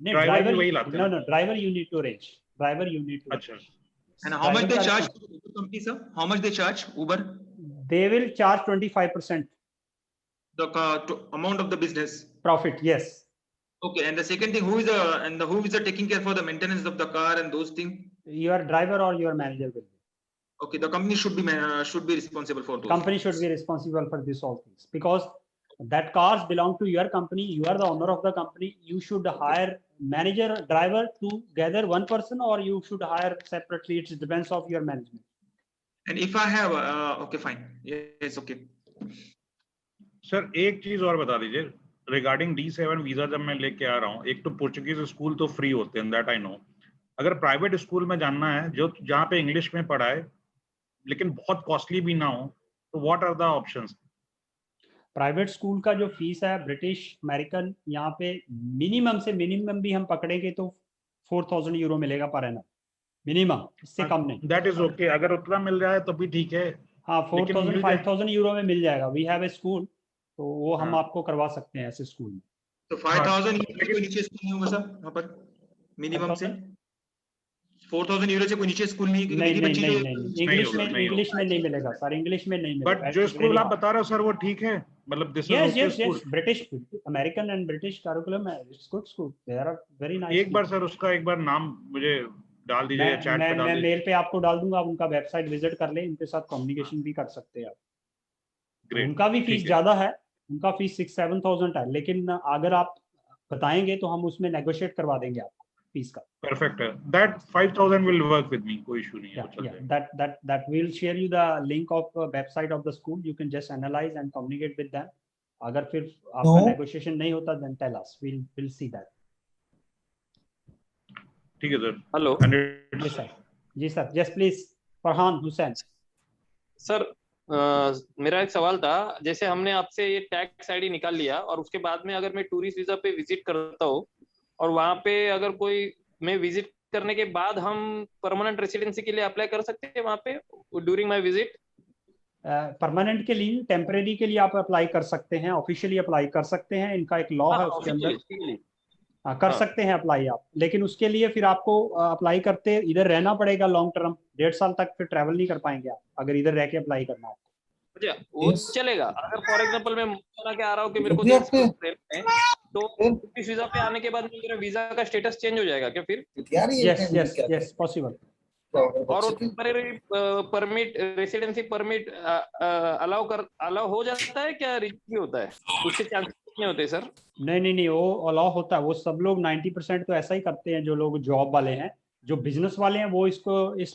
ड्राइवर भी वही लाते हैं? No, driver you need to arrange, driver you need to. अच्छा, and how much they charge to the company, sir? How much they charge Uber? They will charge 25%. The amount of the business profit, yes. Okay, and the second thing, who is taking care for the maintenance of the car and those things? Your driver or your manager will be. Okay, the company should be responsible for those. Company should be responsible for this all things because that cars belong to your company. You are the owner of the company. You should hire manager, driver together one person, or you should hire separately. It depends of your management. And if I have okay, fine, yes, okay. Sir एक चीज और बता दीजिए regarding D7 visa, जब मैं लेके आ रहा हूँ, एक तो पोर्चुगीज स्कूल तो फ्री होते हैं, दैट आई नो। अगर प्राइवेट स्कूल में जानना है जो जहाँ पे इंग्लिश में पढ़ाए लेकिन बहुत कॉस्टली भी ना हो, तो what are the options? Private school का जो फीस है ब्रिटिश अमेरिकन, यहाँ पे मिनिमम से मिनिमम भी हम पकड़ेंगे तो 4,000 यूरो मिलेगा पर एनम, मिनिमम, इससे कम नहीं। दैट इज ओके, अगर उतना मिल रहा है तो भी ठीक है। हाँ, 4,000 5,000 यूरो में मिल जाएगा। वी हैव ए स्कूल, तो वो हम आपको करवा सकते हैं ऐसे स्कूल में। तो 5,000 नीचे स्कूल नहीं होगा सर वहाँ पर मिनिमम से? 4,000 यूरो से कोई नीचे स्कूल नहीं नहीं नहीं नहीं, इंग्लिश में नहीं मिलेगा सर, इंग्लिश में नहीं मिलेगा। बट जो स्कूल आप बता रहे हो सर वो ठीक है, मतलब this yes yes yes, British, American and British curriculum है, it's good school, they are very nice. एक बार सर उसका एक बार नाम मुझे डाल दीजिए, चैट पे डाल दीजिए। मैं मेल पे आपको डाल दूंगा, आप उनका वेबसाइट विजिट कर लें, इनके साथ कम्युनिकेशन भी कर सकते हैं आप। Great, उनका भी फीस ज्यादा है, उनका फीस 6-7,000 है, लेकिन अगर आप बताएंगे तो हम उसमें नेगोशिएट करवा देंगे आपको फीस का। परफेक्ट है, that 5,000 will work with me, कोई इशू नहीं है। That we'll share you the link of website of the school, you can just analyze and communicate with them. अगर फिर आपका नेगोशिएशन नहीं होता then tell us, we'll see that. ठीक है sir. Hello ji sir, just please Farhan Hussain. Sir मेरा एक सवाल था, जैसे हमने आपसे ये टैक्स आईडी निकाल लिया और उसके बाद में अगर मैं टूरिस्ट वीजा पे विजिट करता हूँ और वहाँ पे अगर कोई मैं विजिट करने के बाद हम परमानेंट रेसिडेंसी के लिए अप्लाई कर सकते हैं वहाँ पे ड्यूरिंग माय विजिट? परमानेंट के लिए, टेम्परेरी के लिए आप अप्लाई कर सकते हैं, ऑफिशियली अप्लाई कर सकते हैं, इनका एक लॉ है उसके अंदर कर सकते हैं अप्लाई आप, लेकिन उसके लिए फिर आपको अप्लाई करते इधर रहना पड़ेगा लॉन्ग टर्म, 1.5 साल तक फिर ट्रैवल नहीं कर पाएंगे आप अगर इधर रह के अप्लाई करना है। अच्छा वो चलेगा, अगर फॉर एग्जांपल मैं बना के आ रहा हूँ कि मेरे को तो इस वीजा पे आने के बाद मेरा वीजा का स्टेटस चेंज हो जाएगा क्या फिर? Yes yes yes possible. और temporary permit, residency permit allow हो जाता है क्या, रिजेक्ट भी होता है? उसके चांसेस नहीं होते सर? नहीं वो अलाउ होता है, वो सब लोग 90% तो ऐसा ही करते हैं, जो लोग जॉब वाले हैं। जो बिजनेस वाले हैं वो इसको इस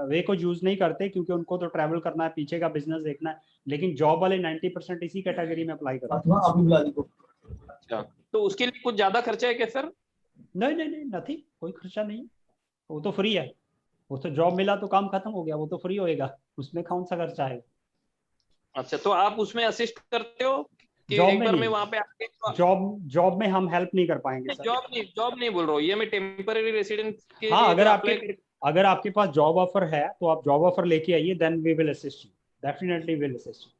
वे को यूज नहीं करते, क्योंकि उनको तो ट्रैवल करना है, पीछे का बिजनेस देखना है, लेकिन जॉब वाले 90% इसी कैटेगरी में अप्लाई करते हैं। अच्छा, तो उसके लिए कुछ ज्यादा खर्चा है क्या सर? नहीं नथिंग, कोई खर्चा नहीं, वो तो फ्री है, वो तो जॉब मिला तो काम खत्म हो गया, वो तो फ्री होएगा, उसमें कौन सा खर्चा है। अच्छा, तो आप उसमें असिस्ट करते हो कि एक बार मैं वहाँ पे आके जॉब में हम हेल्प नहीं कर पाएंगे सर। जॉब नहीं बोल रहा हूँ, ये मैं टेम्परेरी रेसिडेंट के हाँ, लिए अगर आपके पास जॉब ऑफर है तो आप जॉब ऑफर लेके आइए, then we will assist you, definitely will assist you.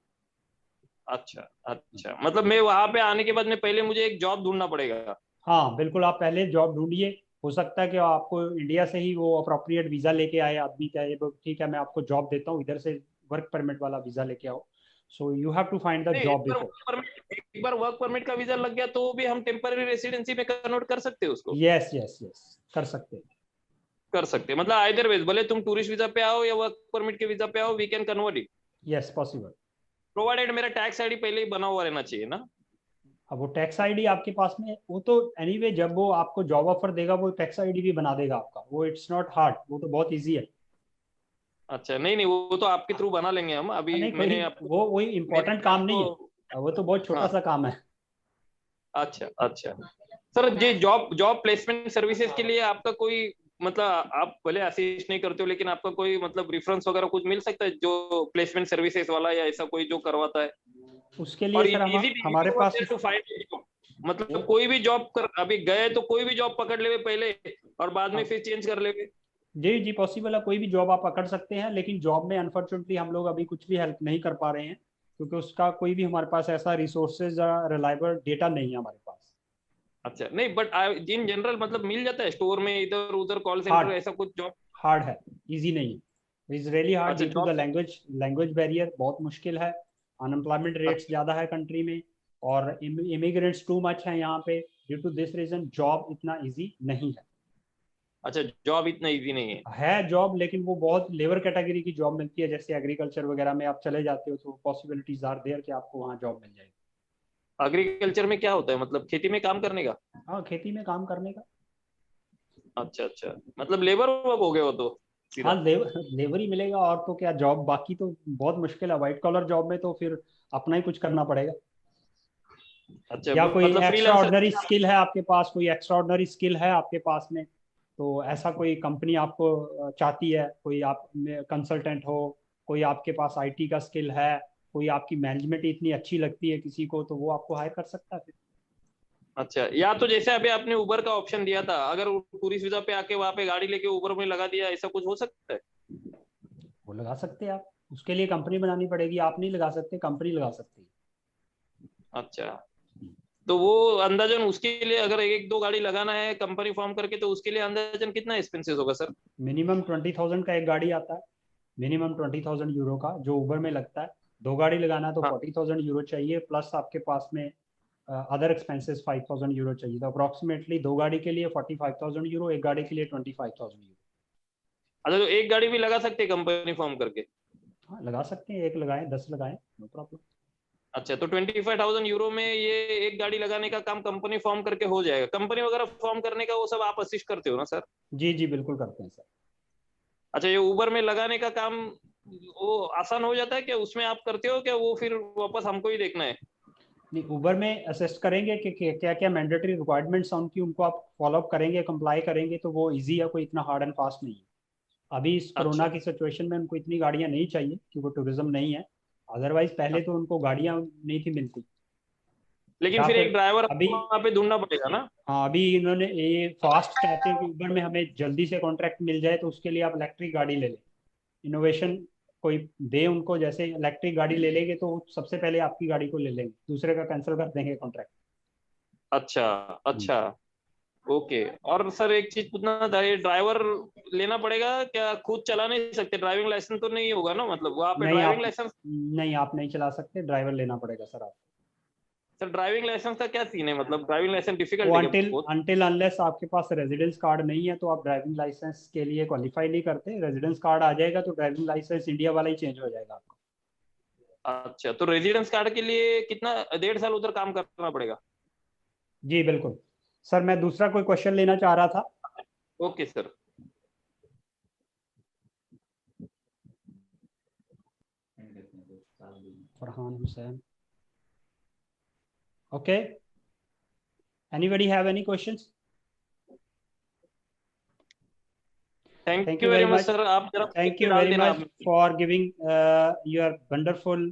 अच्छा, मतलब मैं वहाँ पे आने के बाद में पहले मुझे एक जॉब ढूंढना पड़ेगा? हाँ बिल्कुल, आप पहले जॉब ढूंढिए, हो सकता है कि आपको इंडिया से ही वो अप्रोप्रिएट वीजा लेके आए आदमी, क्या ठीक है मैं आपको जॉब देता हूँ, इधर से वर्क परमिट वाला वीजा लेके आओ, so you have to find the job before. एक बार वर्क परमिट का वीजा लग गया तो भी हम टेम्परेरी रेसिडेंसी में कन्वर्ट कर सकते हैं उसको? यस कर सकते हैं, मतलब आइदर वेज, भले तुम टूरिस्ट वीजा पे आओ या वर्क परमिट के वीजा पे आओ, we can convert it. Yes possible, provided मेरा टैक्स आईडी पहले ही बना हुआ रहना चाहिए ना? अब वो टैक्स आईडी आपके पास में, वो तो एनीवे जब वो आपको जॉब ऑफर देगा वो टैक्स आईडी भी बना देगा आपका, वो इट्स नॉट हार्ड, वो तो बहुत इजी है। अच्छा, नहीं वो तो आपके थ्रू बना लेंगे हम, अभी मैंने वो वही इम्पोर्टेंट काम नहीं है, वो तो बहुत छोटा सा काम है। अच्छा सर, ये जॉब प्लेसमेंट सर्विसेज के लिए आपका कोई मतलब, आप भले असिस्ट नहीं करते हो लेकिन आपका कोई मतलब रेफरेंस वगैरह कुछ मिल सकता है जो प्लेसमेंट सर्विसेज वाला या ऐसा कोई जो करवाता है? उसके लिए सर हमारे पास मतलब कोई भी जॉब कर, अभी गए तो कोई भी जॉब पकड़ ले पहले और बाद में फिर चेंज कर ले? जी पॉसिबल है, कोई भी जॉब आप पकड़ सकते हैं, लेकिन जॉब में अनफॉर्चुनेटली हम लोग अभी कुछ भी हेल्प नहीं कर पा रहे हैं, क्योंकि उसका कोई भी हमारे पास ऐसा रिसोर्सेज रिलायबल डेटा नहीं है हमारे पास। अच्छा, नहीं बट इन जनरल मतलब मिल जाता है स्टोर में, इधर उधर कॉल सेंटर ऐसा कुछ जॉब? हार्ड है, इजी नहीं है, it's really hard due to the language barrier, बहुत मुश्किल है, अनएम्प्लॉयमेंट रेट्स ज्यादा है कंट्री में, और इमिग्रेंट्स टू मच है यहाँ पे, due to this reason job इतना इजी नहीं है। अच्छा, जॉब इतना इजी नहीं है जॉब, लेकिन वो बहुत लेबर कैटेगरी की जॉब मिलती है, जैसे एग्रीकल्चर वगैरह में आप चले जाते हो तो पॉसिबिलिटीज आर देयर कि आपको वहाँ जॉब मिल जाएगी। एग्रीकल्चर में क्या होता है, मतलब खेती में काम करने का? हाँ, खेती में काम करने का। अच्छा, मतलब लेबर वर्क हो गया वो तो? हाँ, लेबर ही मिलेगा, और तो क्या जॉब, बाकी तो बहुत मुश्किल है, व्हाइट कॉलर जॉब में तो फिर अपना ही कुछ करना पड़ेगा। अच्छा, या कोई एक्स्ट्राऑर्डिनरी स्किल है आपके पास, कोई एक्स्ट्राऑर्डिनरी स्किल है आपके पास में, तो ऐसा कोई कंपनी आपको चाहती है, कोई आप कंसल्टेंट हो, कोई आपके पास आईटी का स्किल है, कोई आपकी मैनेजमेंट इतनी अच्छी लगती है किसी को, तो वो आपको हायर कर सकता है फिर। अच्छा, या तो जैसे अभी आपने उबर का ऑप्शन दिया था, अगर टूरिस्ट वीजा पे आके वहाँ पे गाड़ी लेके उबर में लगा दिया, ऐसा कुछ हो सकता है? वो लगा सकते हैं आप, उसके लिए कंपनी बनानी पड़ेगी, आप नहीं लगा सकते, कंपनी लगा सकती है। अच्छा, तो वो अंदाजन उसके लिए अगर एक दो गाड़ी लगाना है कंपनी फॉर्म करके, तो उसके लिए अंदाजन कितना एक्सपेंसेस होगा सर? मिनिमम 20,000 का एक गाड़ी आता है, मिनिमम 20,000 यूरो का जो उबर में लगता है। 2 गाड़ी लगाना तो 40,000 यूरो चाहिए, प्लस आपके पास में अदर एक्सपेंसेस 5,000 यूरो चाहिए। तो अप्रोक्सीमेटली 2 गाड़ी के लिए 45,000 यूरो, एक गाड़ी के लिए 25,000 यूरो। अच्छा, तो एक गाड़ी भी लगा सकते हैं कंपनी फॉर्म करके? हाँ लगा सकते हैं, एक लगाएं 10 लगाएं, नो प्रॉब्लम। अच्छा, तो 25,000 यूरो में ये एक गाड़ी लगाने का काम कंपनी फॉर्म करके हो जाएगा। कंपनी वगैरह फॉर्म करने का वो सब आप असिस्ट करते हो ना सर? जी जी बिल्कुल करते हैं सर। अच्छा, ये उबर में लगाने का काम वो आसान हो जाता है क्या? उसमें आप करते हो क्या, वो फिर वापस हमको ही देखना है? नहीं, उबर में असिस्ट करेंगे कि क्या क्या मैंडेटरी रिक्वायरमेंट्स हैं उनकी, उनको आप फॉलोअप करेंगे, कंप्लाई करेंगे, तो वो इजी है, कोई इतना हार्ड एंड फास्ट नहीं है। अभी इस कोरोना की सिचुएशन में उनको इतनी गाड़ियां नहीं चाहिए क्योंकि टूरिज्म नहीं है, अदरवाइज पहले तो उनको गाड़ियां नहीं थी मिलती। लेकिन फिर एक ड्राइवर अभी वहाँ पे ढूंढना पड़ेगा ना? हाँ, अभी इन्होंने ये फास्ट चाहते हैं कि उबर में हमें जल्दी से कॉन्ट्रैक्ट मिल जाए, तो उसके लिए आप इलेक्ट्रिक गाड़ी ले लें, इनोवेशन कोई दे उनको, जैसे इलेक्ट्रिक गाड़ी ले लेंगे तो सबसे पहले आपकी गाड़ी को ले लेंगे, दूसरे का कैंसिल कर देंगे कॉन्ट्रैक्ट। अच्छा अच्छा, ओके। और सर एक चीज पूछना था, ये ड्राइवर लेना पड़ेगा क्या? खुद चला नहीं सकते? ड्राइविंग लाइसेंस तो नहीं होगा ना? मतलब वहाँ पे ड्राइविंग लाइसेंस नहीं, आप नहीं चला सकते, ड्राइवर लेना पड़ेगा सर आप। सर ड्राइविंग लाइसेंस का क्या सीन है? मतलब ड्राइविंग लाइसेंस डिफिकल्ट है क्या? अनटिल अनलेस आपके पास रेजिडेंस कार्ड नहीं है तो आप ड्राइविंग लाइसेंस के लिए क्वालिफाई नहीं करते। रेजिडेंस कार्ड आ जाएगा तो ड्राइविंग लाइसेंस इंडिया वाला ही चेंज हो जाएगा आपका। अच्छा, तो रेजिडेंस कार्ड के लिए कितना 1.5 साल उधर काम करना पड़ेगा? जी बिल्कुल सर। मैं दूसरा कोई क्वेश्चन लेना चाह रहा था। Okay sir. Farhan Hussain, okay, anybody have any questions? Thank you very much sir. आप जरा thank you very much for giving your wonderful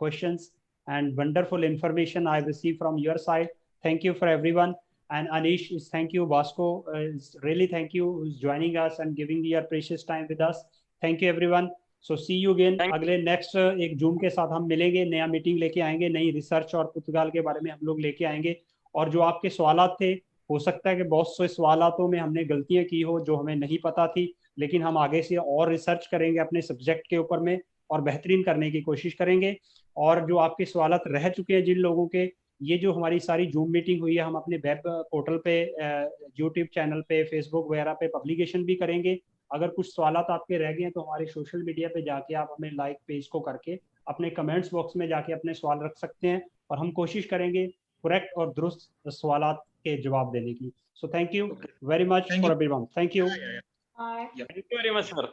questions and wonderful information I received from your side. Thank you for everyone. And Anish is thank you, Vasco is really thank you who's joining us and giving your precious time with us. Thank you everyone. So see you again. अगले next 1 जून के साथ हम मिलेंगे, नया meeting लेके आएंगे, नई research और पुर्तगाल के बारे में हम लोग लेके आएंगे। और जो आपके सवालात थे, हो सकता है कि बहुत से सवालातों में हमने गलतियां की हो जो हमें नहीं पता थी, लेकिन हम आगे से और रिसर्च करेंगे अपने सब्जेक्ट के ऊपर में और बेहतरीन करने की कोशिश करेंगे। और जो आपके सवालात रह चुके हैं जिन लोगों के, ये जो हमारी सारी जूम मीटिंग हुई है हम अपने वेब पोर्टल पे, यूट्यूब चैनल पे, फेसबुक वगैरह पे पब्लिकेशन भी करेंगे। अगर कुछ सवालात आपके रह गए हैं तो हमारे सोशल मीडिया पे जाके आप हमें लाइक पेज को करके अपने कमेंट्स बॉक्स में जाके अपने सवाल रख सकते हैं और हम कोशिश करेंगे करेक्ट और दुरुस्त सवालात के जवाब देने की। So thank you very much for everyone. Thank you. Bye. Thank you very much sir.